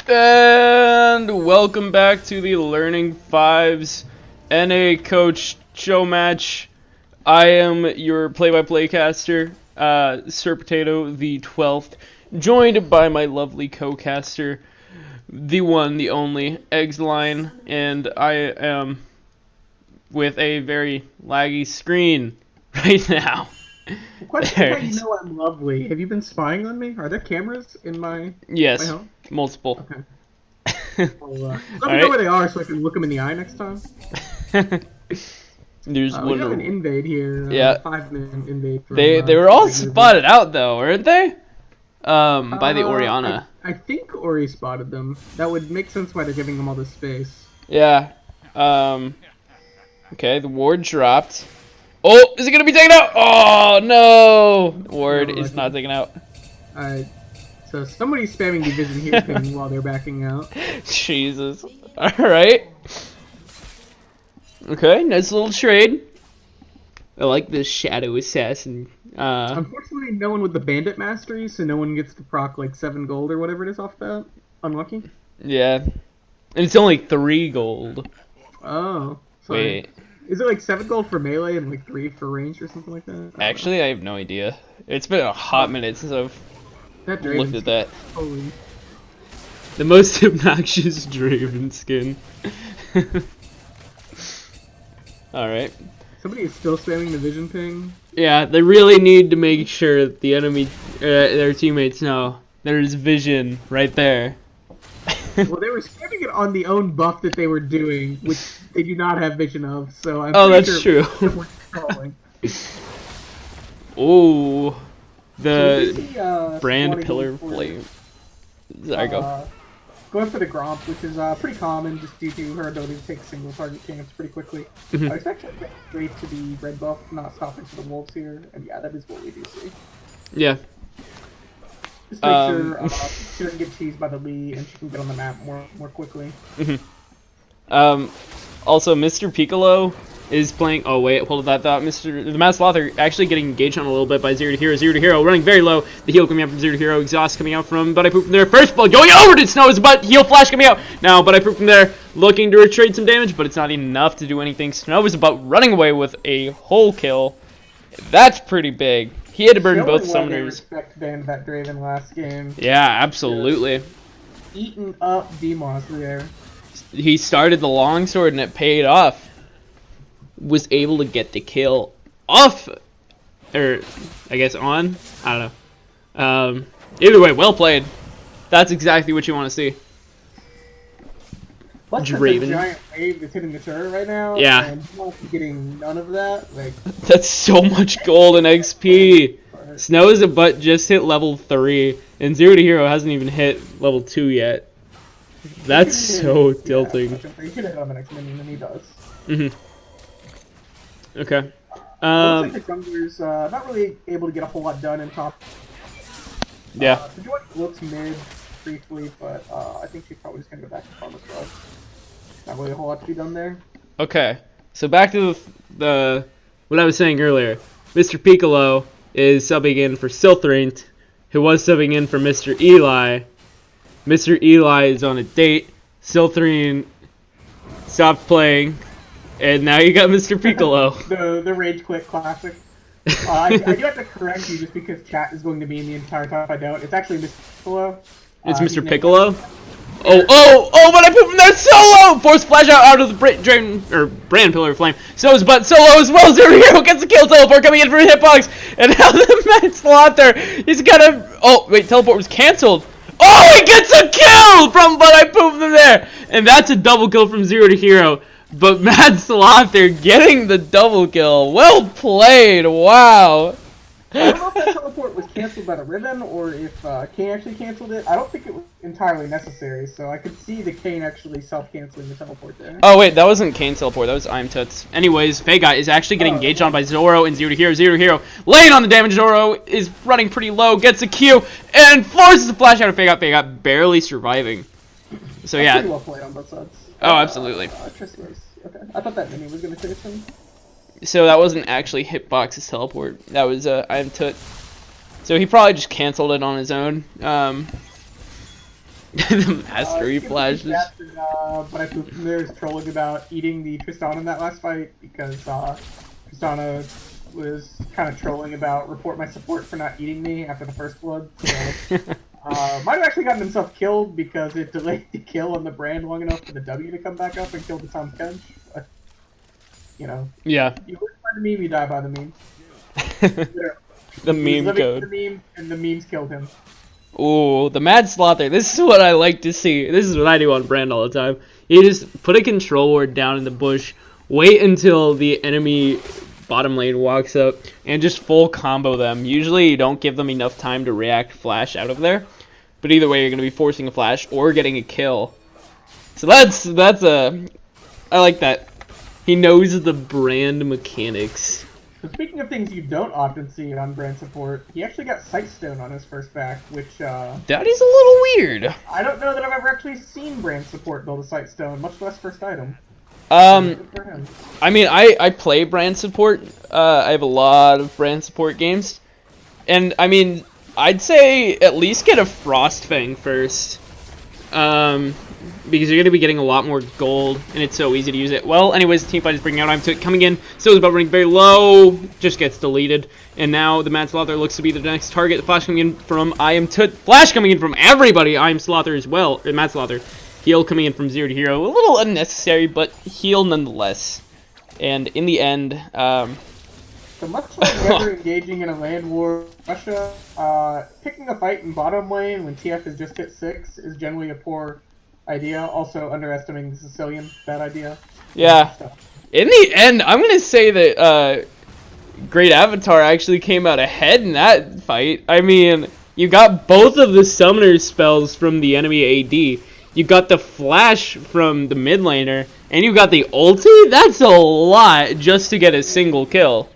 And welcome back to the Learning Fives NA Coach Showmatch. I am your play-by-play caster, Sir Potato the 12th, joined by my lovely co-caster, the one, the only, Eggsline, and I am with a very laggy screen right now. Question: how you know I'm lovely? Have you been spying on me? Are there cameras in my Yes, home? multiple. Okay. Well, let me know where they are so I can look them in the eye next time. There's we have an invade here. Yeah. 5-minute invade. From, they were all spotted out though, weren't they? By the Orianna. I think Ori spotted them. That would make sense why they're giving them all this space. Yeah. Okay, the ward dropped. Oh, is it gonna be taken out? Oh no! Ward is not taken out. Alright. So somebody's spamming Division here thing while they're backing out. Jesus. Alright. Okay, nice little trade. I like the Shadow Assassin. Unfortunately, no one with the Bandit Mastery, so no one gets to proc like 7 gold or whatever it is off that. Unlucky. Yeah. And it's only 3 gold. Oh, sorry. Wait. Is it like 7 gold for melee and like 3 for range or something like that? Actually, I have no idea. It's been a hot minute since I've That looked at that. Holy. The most obnoxious Draven skin. Alright. Somebody is still spamming the vision ping. Yeah, they really need to make sure that the enemy, their teammates know there's vision right there. Well, they were spamming it on the own buff that they were doing, which they do not have vision of. So I'm Oh, pretty that's sure true. we're trolling. Ooh, So we the see, brand Swanee pillar going for, flame. Sorry, go. Going for the Gromp, which is pretty common just due to her ability to take single target camps pretty quickly. Mhm. I expect her to get straight to the red buff, not stopping for the wolves here, and yeah, that is what we do see. Yeah. Just make sure she doesn't get teased by the Lee and she can get on the map more quickly. Also, Mr. Piccolo is playing. Oh wait, hold that thought. The Mad Slother actually getting engaged on a little bit by Zero to Hero. Zero to Hero running very low. The heal coming out from Zero to Hero. Exhaust coming out from But I Poop from there. First blood going over to Snows, but heal flash coming out now. But I Poop from there looking to retrade some damage, but it's not enough to do anything. Snow is about running away with a whole kill. That's pretty big. He had to burn both summoners. Respect banned that Draven last game. Yeah, absolutely. Eating up Demos there. He started the longsword and it paid off. Was able to get the kill off, or I guess on. I don't know. Either way, well played. That's exactly what you want to see. Plus, Draven. there's a giant wave that's hitting the turret right now. Yeah. And Demos is getting none of that. Like, That's so much gold and XP. Snow is a butt just hit level 3, and Zero to Hero hasn't even hit level 2 yet. That's so tilting. He should hit on the next minion, and he does. Okay. Looks like the jungler's not really able to get a whole lot done in top. Yeah. The joint looks mid briefly, but I think she's probably just gonna go back to farm as well. Not really a whole lot to be done there. Okay. So back to the what I was saying earlier. Mr. Piccolo is subbing in for Silthrint, who was subbing in for Mr. Eli. Mr. Eli is on a date. Silthrint stopped playing. And now you got Mr. Piccolo. the Rage Quit Classic. I do have to correct you just because chat is going to be in the entire time if I don't. It's actually Mr. Piccolo. It's Mr. Piccolo? Oh, but I put him there solo! Force flash out of the brand pillar of flame. Snow's butt solo as well. Zero Hero gets the kill. Teleport coming in for a hitbox. And now the Mad Slaughter. He's gonna. Oh, wait, teleport was cancelled. Oh, he gets a kill from But I Pooped Him there. And that's a double kill from Zero to Hero. But Mad Slaughter getting the double kill. Well played. Wow. I don't know if that teleport was cancelled by the Ribbon or if Kane actually cancelled it. I don't think it was entirely necessary, so I could see the Kane actually self-canceling the teleport there. Oh wait, that wasn't Kane's teleport, that was I'm Toots. Anyways, Vega is actually getting engaged on by Zoro and Zero to Hero. Zero to Hero laying on the damage. Zoro is running pretty low, gets a Q, and forces a flash out of Vega. Vega barely surviving. So yeah. Pretty well played on both sides. Oh, absolutely. Okay. I thought that mini was going to finish him. So that wasn't actually Hitbox's teleport. That was I'm Toot. So he probably just canceled it on his own. The mastery flashes. But I pooped from there is trolling about eating the Tristana in that last fight because Tristana was kind of trolling about report my support for not eating me after the first blood. So, might have actually gotten himself killed because it delayed the kill on the brand long enough for the W to come back up and kill the Tom Kench. But, you know. Yeah. You live by the meme, you die by the meme. The meme code. The meme, and the memes killed him. Ooh, the Mad Slaughter. This is what I like to see. This is what I do on brand all the time. You just put a control ward down in the bush, wait until the enemy bottom lane walks up, and just full combo them. Usually you don't give them enough time to react flash out of there. But either way, you're going to be forcing a flash or getting a kill. So that's I like that. He knows the brand mechanics. So speaking of things you don't often see on brand support, he actually got Sightstone on his first back, which that is a little weird. I don't know that I've ever actually seen brand support build a Sightstone, much less first item. Good for him. I mean, I play brand support. I have a lot of brand support games. And, I mean, I'd say at least get a Frostfang first. Because you're going to be getting a lot more gold, and it's so easy to use it. Well, anyways, team fight is bringing out IamTut coming in. Still is about running very low. Just gets deleted. And now the Mad Slother looks to be the next target. The flash coming in from IamTut. Flash coming in from everybody. Slother as well. Mad Slother. Heal coming in from 0 to hero. A little unnecessary, but heal nonetheless. And in the end, So much like never engaging in a land war with Russia, picking a fight in bottom lane when TF has just hit 6 is generally a poor idea. Also, underestimating the Sicilian, bad idea. yeah. In the end, I'm going to say that Great Avatar actually came out ahead in that fight. I mean, you got both of the summoner spells from the enemy AD. You got the flash from the mid laner, and you got the ulti? That's a lot just to get a single kill.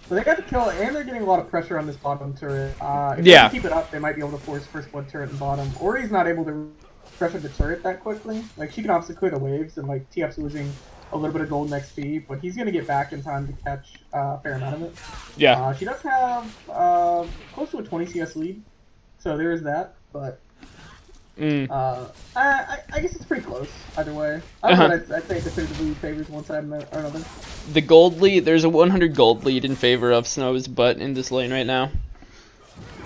So they got the kill, and they're getting a lot of pressure on this bottom turret. If Yeah. they keep it up, they might be able to force first blood turret in bottom. Or he's not able to pressure the turret that quickly. Like, she can obviously clear the waves, and like TF's losing a little bit of gold next XP, but he's gonna get back in time to catch a fair amount of it. Yeah. She does have close to a 20 CS lead, so there is that. But I guess it's pretty close either way. I don't know. I'd say definitively favors one side or another. The gold lead, there's a 100 gold lead in favor of Snow's butt in this lane right now.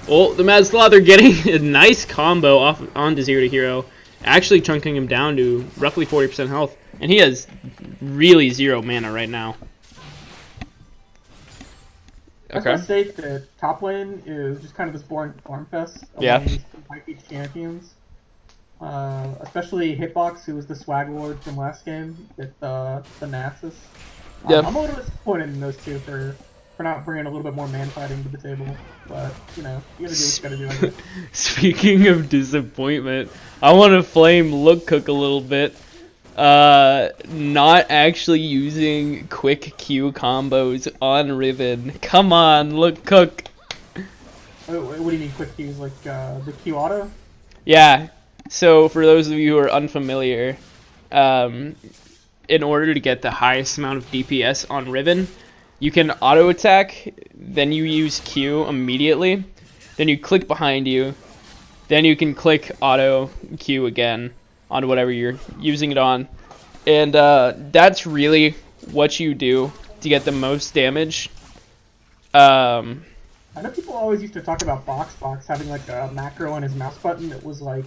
Oh, the Mad Slother getting a nice combo off onto 0 to hero, actually chunking him down to roughly 40% health, and he has really 0 mana right now. Okay. I state that top lane is just kind of this boring farm fest among these high-peach champions. Especially Hitbox, who was the swag lord from last game with the Nasus. I'm a little disappointed in those two for not bringing a little bit more man fighting to the table. But, you know, you gotta do what you gotta do, I guess. Speaking of disappointment, I want to flame Look Cook a little bit. Not actually using quick Q combos on Riven. Come on, Look Cook. What do you mean quick Qs? Like, the Q auto? Yeah. So, for those of you who are unfamiliar, in order to get the highest amount of DPS on Riven, you can auto attack, then you use Q immediately, then you click behind you, then you can click auto Q again on whatever you're using it on. And that's really what you do to get the most damage. I know people always used to talk about Box having like a macro on his mouse button that was like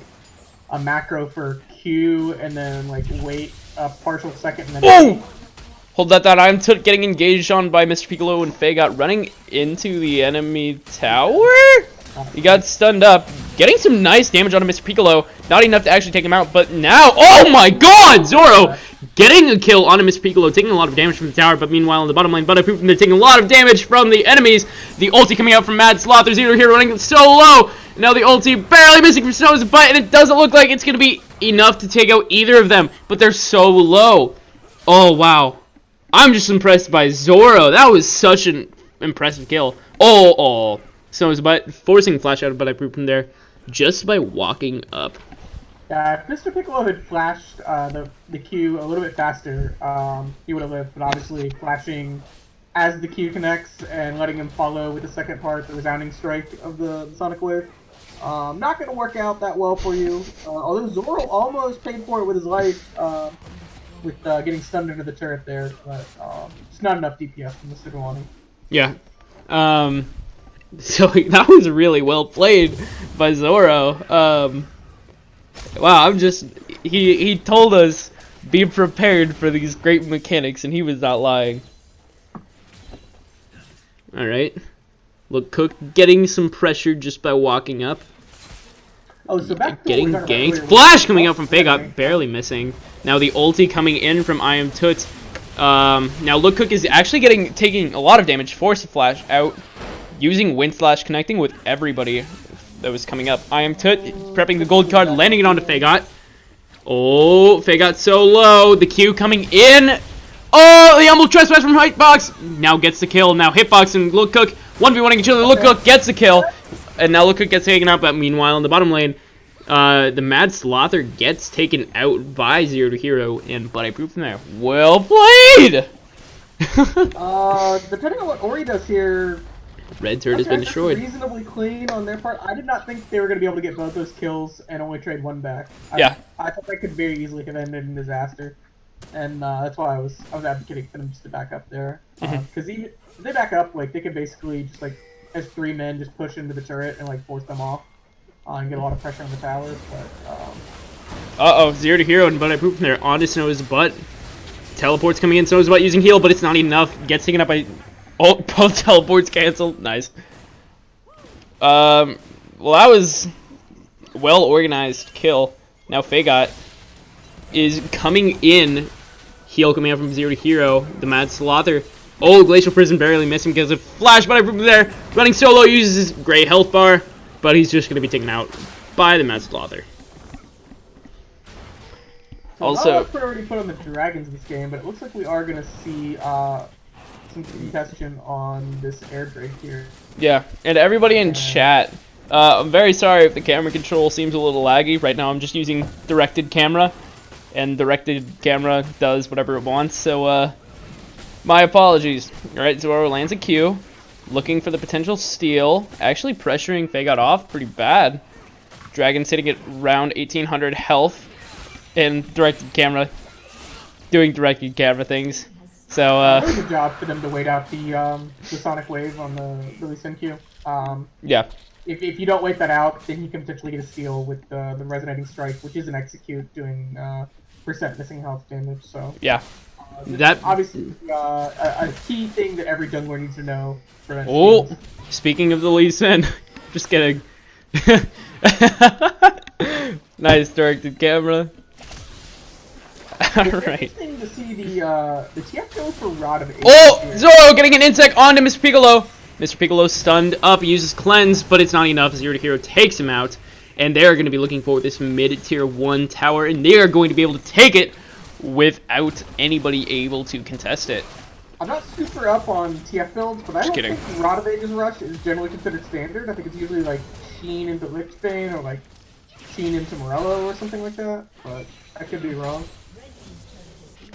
a macro for Q and then like wait a partial second and then Hold that thought. I'm getting engaged on by Mr. Piccolo and Faye got running into the enemy tower. He got stunned up, getting some nice damage on Mr. Piccolo. Not enough to actually take him out, but now, oh my god, Zoro getting a kill on Mr. Piccolo, taking a lot of damage from the tower, but meanwhile in the bottom lane, they're taking a lot of damage from the enemies. The ulti coming out from Mad Slother, 0 here running so low. Now the ulti barely missing from Snow's butt, and it doesn't look like it's going to be enough to take out either of them, but they're so low. Oh, wow. I'm just impressed by Zoro. That was such an impressive kill. Oh. Snow's butt, forcing flash out of butt from there just by walking up. Yeah, if Mr. Piccolo had flashed the Q a little bit faster, he would have lived, but obviously flashing as the Q connects and letting him follow with the second part, the resounding strike of the Sonic Wave, not going to work out that well for you. Although Zoro almost paid for it with his life, with getting stunned into the turret there, but just not enough DPS from Mr. Delani. Yeah. So that was really well played by Zoro. Wow, he told us be prepared for these great mechanics, and he was not lying. Alright. Look, Cook getting some pressure just by walking up. Oh, so back to getting ganked. Flash coming out from Fagot, barely missing. Now the ulti coming in from IamTut. Now Look Cook is actually taking a lot of damage. Force a flash out. Using Wind Slash, connecting with everybody that was coming up. IamTut prepping the gold card, landing it onto Fagot. Oh, Fagot so low. The Q coming in. Oh, the humble trespass from Hitbox. Now gets the kill. Now Hitbox and Look Cook 1v1ing each other. Look Cook gets the kill. And now Look Cook gets taken out. But meanwhile, in the bottom lane, The Mad Slother gets taken out by Zero to Hero, and but I proved from there. Well played! Depending on what Ori does here, Red turret has been that's destroyed. reasonably clean on their part. I did not think they were going to be able to get both those kills and only trade one back. Yeah. I thought that could very easily have ended in disaster, and that's why I was advocating for them just to back up there. Because even if they back up, like they could basically just like as 3 men just push into the turret and like force them off and get a lot of pressure on the towers. But Zero to Hero, but I proved from there onto Snow's butt. Teleports coming in, Snow's butt using heal, but it's not enough. Gets taken up by. Oh, both teleports canceled. Nice. Well, that was well organized kill. Now Fagot is coming in. Heal coming out from Zero to Hero. The Mad Slother. Oh, Glacial Prison barely missed him because of flash, but I'm there. Running solo, uses his great health bar, but he's just going to be taken out by the Mad Slother. Also, not much priority put on the dragons this game, but it looks like we are going to see some contestation on this air drake here. Yeah, and everybody in chat, I'm very sorry if the camera control seems a little laggy. Right now I'm just using directed camera, and directed camera does whatever it wants, so my apologies. Alright, Zoro lands a Q, looking for the potential steal, actually pressuring Fagot off pretty bad. Dragon sitting at around 1800 health, and directed camera, doing directed camera things. So, very good job for them to wait out the Sonic Wave on the Lee Sin Q. Yeah. If you don't wait that out, then you can potentially get a steal with the Resonating Strike, which is an execute doing percent missing health damage. So yeah, that obviously a key thing that every jungler needs to know. Oh, speaking of the Lee Sin, just kidding. Nice directed camera. Alright. Interesting to see the TF go for Rod of Ages. Oh! Zoro getting an insect onto Mr. Piccolo! Mr. Piccolo stunned up, uses Cleanse, but it's not enough. Zero to Hero takes him out, and they're going to be looking for this mid-tier 1 tower, and they are going to be able to take it without anybody able to contest it. I'm not super up on TF builds, but I Just don't kidding. think Rod of Ages Rush is generally considered standard. I think it's usually like Sheen into Lichbane or like Sheen into Morello or something like that, but I could be wrong.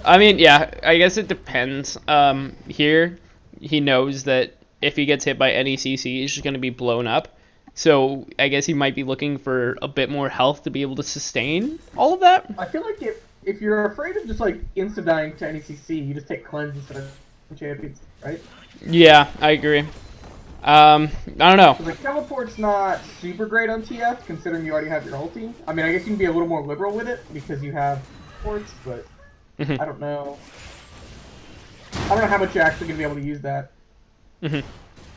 I mean, yeah, I guess it depends. Here, he knows that if he gets hit by any CC, he's just going to be blown up. So, I guess he might be looking for a bit more health to be able to sustain all of that. I feel like if you're afraid of just like insta-dying to any CC, you just take Cleanse instead of champions, right? Yeah, I agree. I don't know. Like, Teleport's not super great on TF, considering you already have your ulti. I mean, I guess you can be a little more liberal with it, because you have ports, but I don't know. I don't know how much you're actually going to be able to use that.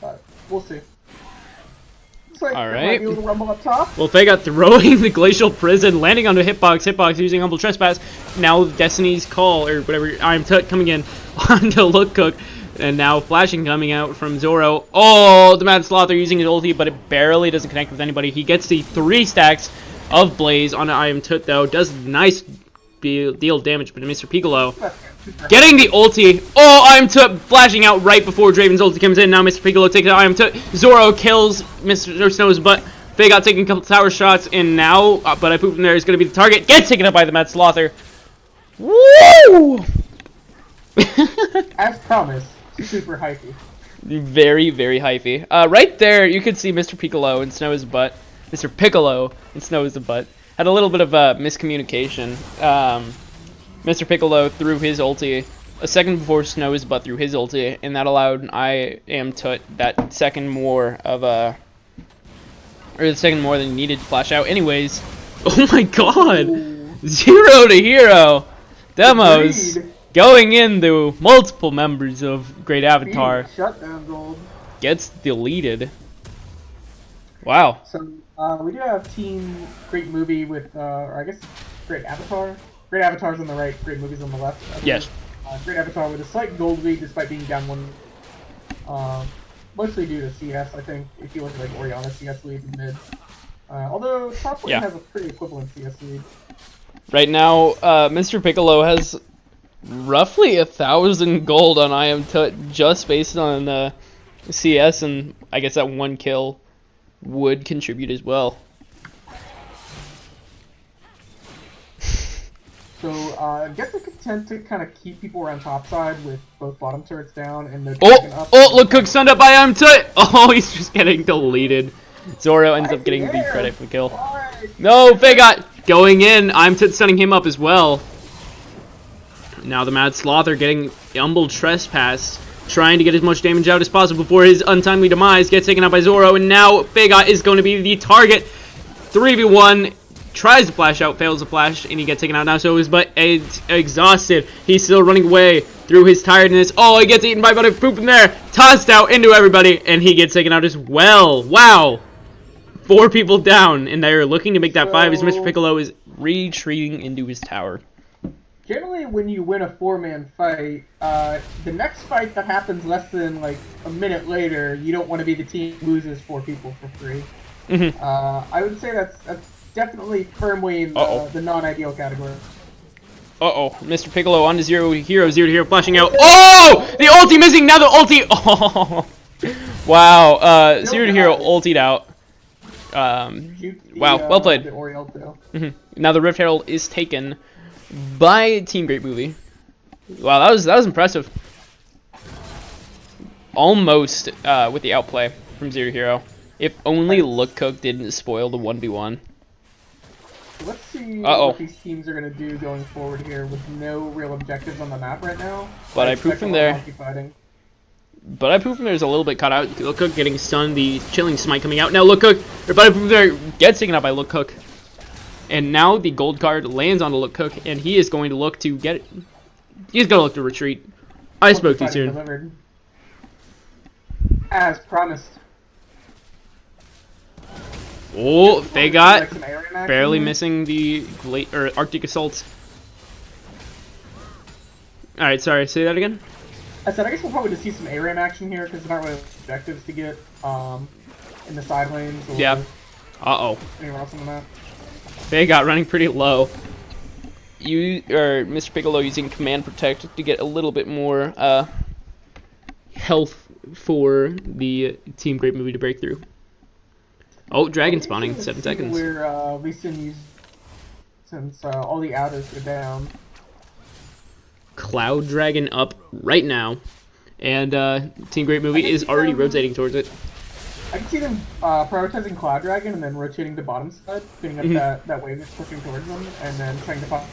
But we'll see. Looks like All there right. might be a little rumble up top. Well, Faye got throwing the Glacial Prison, landing onto Hitbox using Humble Trespass. Now Destiny's Call, or whatever, I'm coming in onto Look Cook. And now flashing coming out from Zoro. Oh, the Mad Slother using his ulti, but it barely doesn't connect with anybody. He gets the 3 stacks of Blaze on I Am Tut, though. Does nice deal damage, but Mr. Piccolo getting the ulti. Oh, I Am Tut flashing out right before Draven's ulti comes in. Now Mr. Piccolo takes out I Am Tut. Zoro kills Mr. Snow's butt. Faye got taking a couple tower shots, and now, but I pooped in there, is going to be the target. Gets taken up by the Mad Slother. Woo! As promised. Super hypey. Very, very hypey. Right there, you could see Mr. Piccolo and Snow's butt. Mr. Piccolo and Snow's butt. Had a little bit of miscommunication. Mr. Piccolo threw his ulti a second before Snow's butt threw his ulti, and that allowed I Am Tut that second more of a... or the second more than he needed to flash out. Anyways, oh my god! Ooh. 0 to Hero! Demos! Agreed. Going into multiple members of Great Avatar. Shutdown gold. Gets deleted. Wow. So we do have Team Great Movie with, or I guess Great Avatar. Great Avatar's on the right, Great Movie's on the left. Yes. Great Avatar with a slight gold lead despite being down 1. Mostly due to CS, I think. If you look at like Oriana CS lead in mid. Although top lane has a pretty equivalent CS lead. Right now, Mr. Piccolo has roughly 1,000 gold on I Am Tut just based on CS, and I guess that 1 kill would contribute as well. So I guess they could tend to kind of keep people around topside with both bottom turrets down and the dragon up. Oh, look, Cook stunned up by Tut. Oh, he's just getting deleted. Zoro ends up getting the credit for the kill. No, Fagot going in. Tut stunning him up as well. Now the Mad Slother getting Humble Trespass, trying to get as much damage out as possible before his untimely demise gets taken out by Zoro. And now Fagot is going to be the target. 3v1. Tries to flash out, fails to flash, and he gets taken out now. So is but exhausted. He's still running away through his tiredness. Oh, he gets eaten by Butterpoop from there. Tossed out into everybody, and he gets taken out as well. Wow. 4 people down, and they're looking to make that 5 as Mr. Piccolo is retreating into his tower. Generally, when you win a 4-man fight, the next fight that happens less than like a minute later, you don't want to be the team who loses 4 people for free. I would say that's definitely firmly in the non-ideal category. Mr. Piccolo on to 0 hero, flashing out. Oh! The ulti missing, now the ulti! Oh! Wow, 0 hero ultied out. Wow, well played. Now the Rift Herald is taken by Team Great Movie. Wow, that was impressive. Almost with the outplay from 0 hero. If only Look Cook didn't spoil the 1v1. Let's see what these teams are going to do going forward here with no real objectives on the map right now. But I proved from there. There's a little bit cut out. Look Cook getting stunned, the Chilling Smite coming out. Now Look Cook, but I proved there gets taken out by Look Cook. And now the gold card lands on the Look Cook, and he is going to look to get it. He's going to look to retreat. I spoke too soon. Delivered. As promised. Oh, they got barely missing the Arctic Assault. Alright, sorry, say that again? I said I guess we'll probably just see some ARAM action here because there aren't really objectives to get in the side lanes or anywhere else on the map. They got running pretty low. Mr. Piccolo using Command Protect to get a little bit more health for the Team Great Movie to break through. Oh, dragon spawning, 7 seconds. Where Lee Sin used since all the outers are down. Cloud Dragon up right now, and Team Great Movie is already rotating towards it. I can see them prioritizing Cloud Dragon and then rotating to bottom side, getting up that wave that's pushing towards them, and then trying to pop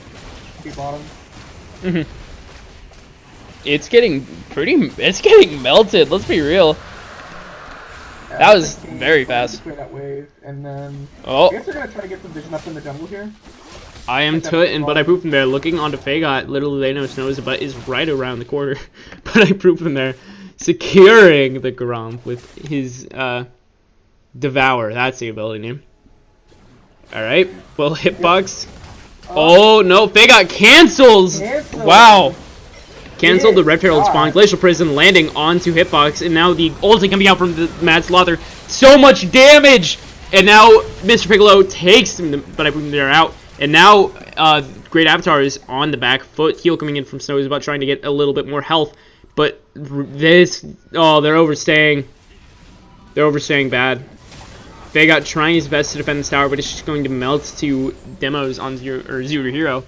the bottom. It's getting melted. Let's be real. That was very fast. Clear that wave, and then I guess they're gonna try to get some vision up in the jungle here. Tut and But I Poop from there looking onto Fagot. Little do they know Snows But is right around the corner. But I Poop from there securing the Gromp with his Devour. That's the ability name. Alright, well hitbox. Oh no, Fagot cancels! Wow! Canceled the Rift Herald spawn, Glacial Prison landing onto Hitbox, and now the ulti coming out from the Mad Slother. So much damage! And now Mr. Piccolo takes them, but I bring them out. And now Great Avatar is on the back foot. Heal coming in from Snow is about trying to get a little bit more health. But this, they're overstaying. They're overstaying bad. Fagot trying his best to defend this tower, but it's just going to melt to demos on Zero Hero.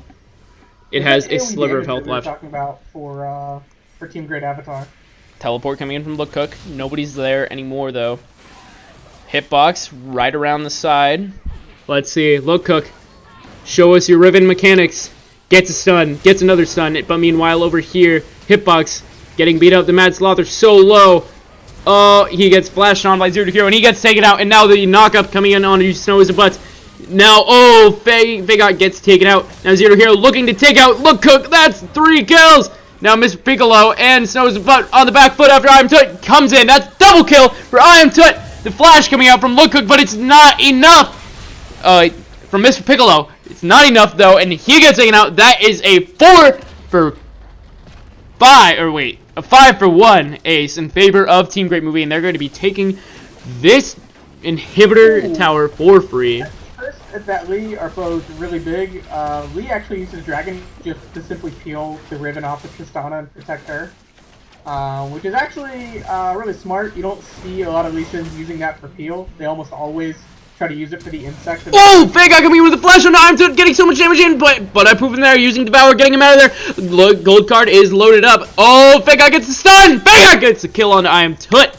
It has a sliver of health left. Talking about for Team Great Avatar. Teleport coming in from Look Cook. Nobody's there anymore though. Hitbox right around the side. Let's see. Look Cook, show us your Riven mechanics. Gets a stun. Gets another stun. But meanwhile over here, Hitbox getting beat up. The Mad Slother so low. Oh, he gets flashed on by Zero Hero and he gets taken out. And now the knockup coming in on Snow is a butt. Now, Fagot gets taken out. Now Zero Hero looking to take out Look Cook. That's 3 kills. Now Mr. Piccolo and Snow's butt on the back foot after Tut comes in. That's double kill for Tut. The flash coming out from Look Cook, but it's not enough. From Mr. Piccolo, it's not enough though, and he gets taken out. That is a 5-for-1 ace in favor of Team Great Movie, and they're going to be taking this inhibitor tower for free. That Lee are both really big. Lee actually uses Dragon just to simply peel the Riven off of Tristana and protect her, which is actually really smart. You don't see a lot of Lee Sins using that for peel. They almost always try to use it for the insect. Oh, Fake got coming in with a flash on I'm getting so much damage in, but I prove him there using Devour, getting him out of there. Gold card is loaded up. Oh, Fake gets the stun. Fake gets the kill on I am Toot.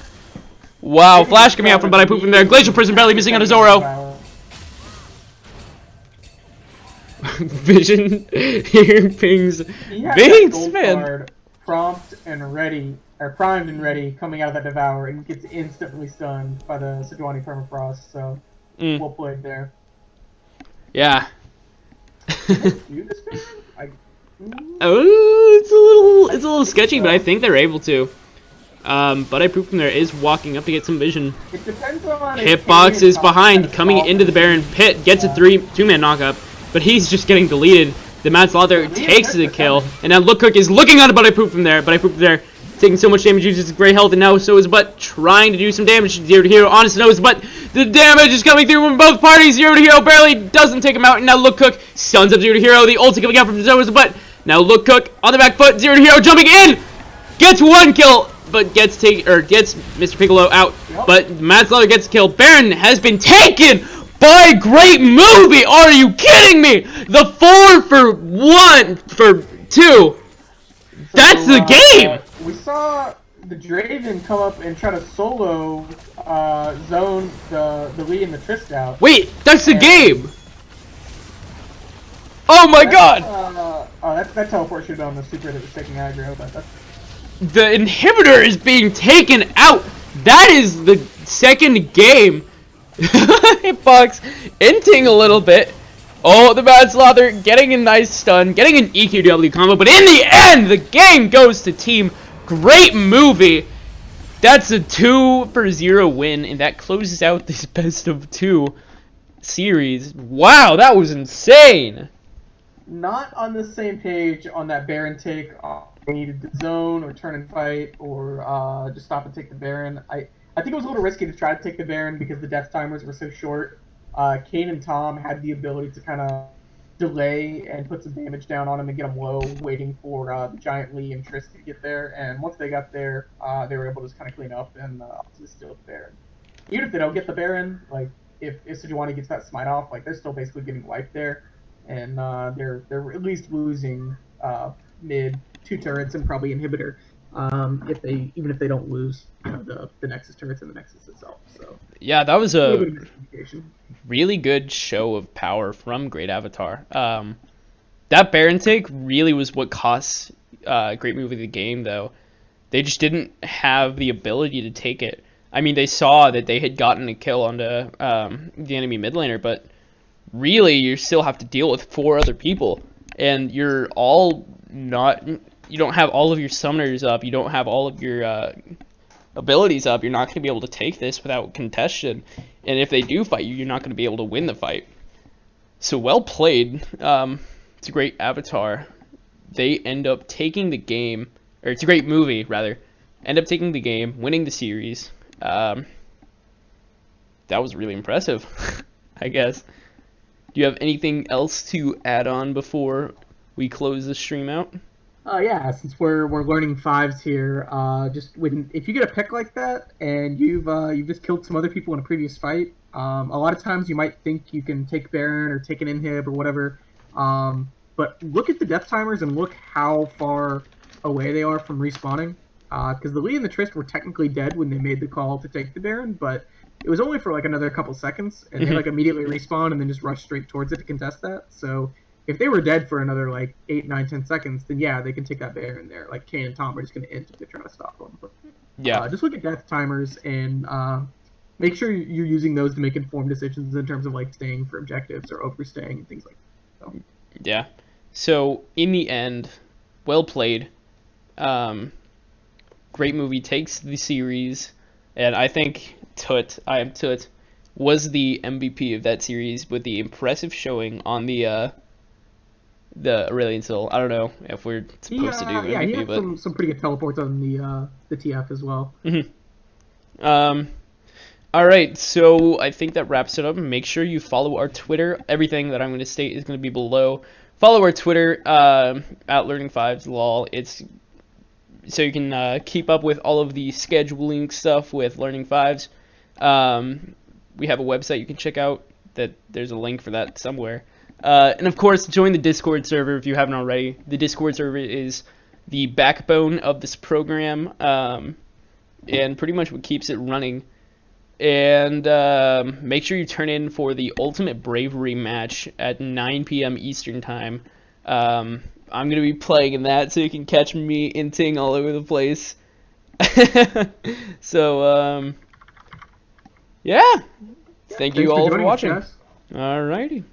Wow, flash coming out from, but I prove him there. Glacial Prison barely missing on a Zoro. Vision here pings. Binks, man. Prompt and ready, or primed and ready, coming out of that Devour, and gets instantly stunned by the Sejuani Permafrost. So, well played there. Yeah. Oh, it's a little sketchy, but I think they're able to. But I prove from there is walking up to get some vision. It depends on Hitbox is behind, coming into the Baron pit, gets a two-man knockup, but he's just getting deleted. The Mad Slaughter takes the kill, and now Look Cook is looking on it, but I prove from there. Taking so much damage, uses great health, and now so is Butt trying to do some damage to 0 to Hero. Honest knows, but the damage is coming through from both parties. 0 to Hero barely doesn't take him out, and now Look Cook stuns up 0 to Hero. The ulti coming out from Zoa's Butt. Now Look Cook on the back foot. 0 to Hero jumping in, gets one kill, but gets Mr. Piccolo out. Yep. But Mad Slaughter gets killed. Baron has been taken by Great Movie. Are you kidding me? The 4-for-1-for-2. That's the game. We saw the Draven come up and try to solo zone the Lee and the Trist out. Wait, that's the game. Oh my god. That teleport should have been on the super that was taking aggro, but that's... The inhibitor is being taken out. That is the second game. Hitbox inting a little bit. Oh, the Mad Slaughter getting a nice stun, getting an EQW combo, but in the end, the game goes to Team Great Movie. That's a 2-for-0 win, and that closes out this best-of-2 series. Wow, that was insane. Not on the same page on that Baron take. They needed to zone or turn and fight or just stop and take the Baron. I think it was a little risky to try to take the Baron because the death timers were so short. Kane and Tom had the ability to kind of delay and put some damage down on him and get him low, waiting for the Giant Lee and Triss to get there. And once they got there, they were able to just kind of clean up and steal the Baron. Even if they don't get the Baron, like if Sejuani gets that smite off, like they're still basically getting wiped there, and they're at least losing mid 2 turrets and probably inhibitor. Even if they don't lose, the Nexus turrets and the Nexus itself. So yeah, that was a really good show of power from Great Avatar. That Baron take really was what cost Great Movie the game, though. They just didn't have the ability to take it. I mean, they saw that they had gotten a kill onto the enemy mid laner, but really you still have to deal with 4 other people, and you're all not... You don't have all of your summoners up. You don't have all of your abilities up. You're not going to be able to take this without contention. And if they do fight you, you're not going to be able to win the fight. So well played. It's a Great Avatar. They end up taking the game, or it's a Great Movie, rather. End up taking the game, winning the series. That was really impressive, I guess. Do you have anything else to add on before we close the stream out? Yeah, since we're learning 5s here, if you get a pick like that and you've just killed some other people in a previous fight, a lot of times you might think you can take Baron or take an inhib or whatever, but look at the death timers and look how far away they are from respawning, because the Lee and the Trist were technically dead when they made the call to take the Baron, but it was only for like another couple seconds, and they like immediately respawn and then just rush straight towards it to contest that. So if they were dead for another like 8, 9, 10 seconds, then yeah, they can take that Baron there. Like Kane and Tom are just going to int if they're trying to stop them. But, yeah. Just look at death timers and make sure you're using those to make informed decisions in terms of like staying for objectives or overstaying and things like that. So. Yeah. So in the end, well played. Great Movie takes the series, and I think I am Toot was the MVP of that series with the impressive showing on the Aurelian Soul. I don't know if we're supposed to do MVP, yeah, he had but some pretty good teleports on the TF as well. All right, so I think that wraps it up. Make sure you follow our Twitter. Everything that I'm going to state is going to be below. Follow our Twitter at Learning5s lol. It's so you can keep up with all of the scheduling stuff with Learning5s. we have a website you can check out. That there's a link for that somewhere. And of course, join the Discord server if you haven't already. The Discord server is the backbone of this program, and pretty much what keeps it running. And make sure you turn in for the Ultimate Bravery match at 9 p.m. Eastern Time. I'm going to be playing in that, so you can catch me inting all over the place. So, yeah. Thank you Thanks for all for joining us, watching. guys. Alrighty.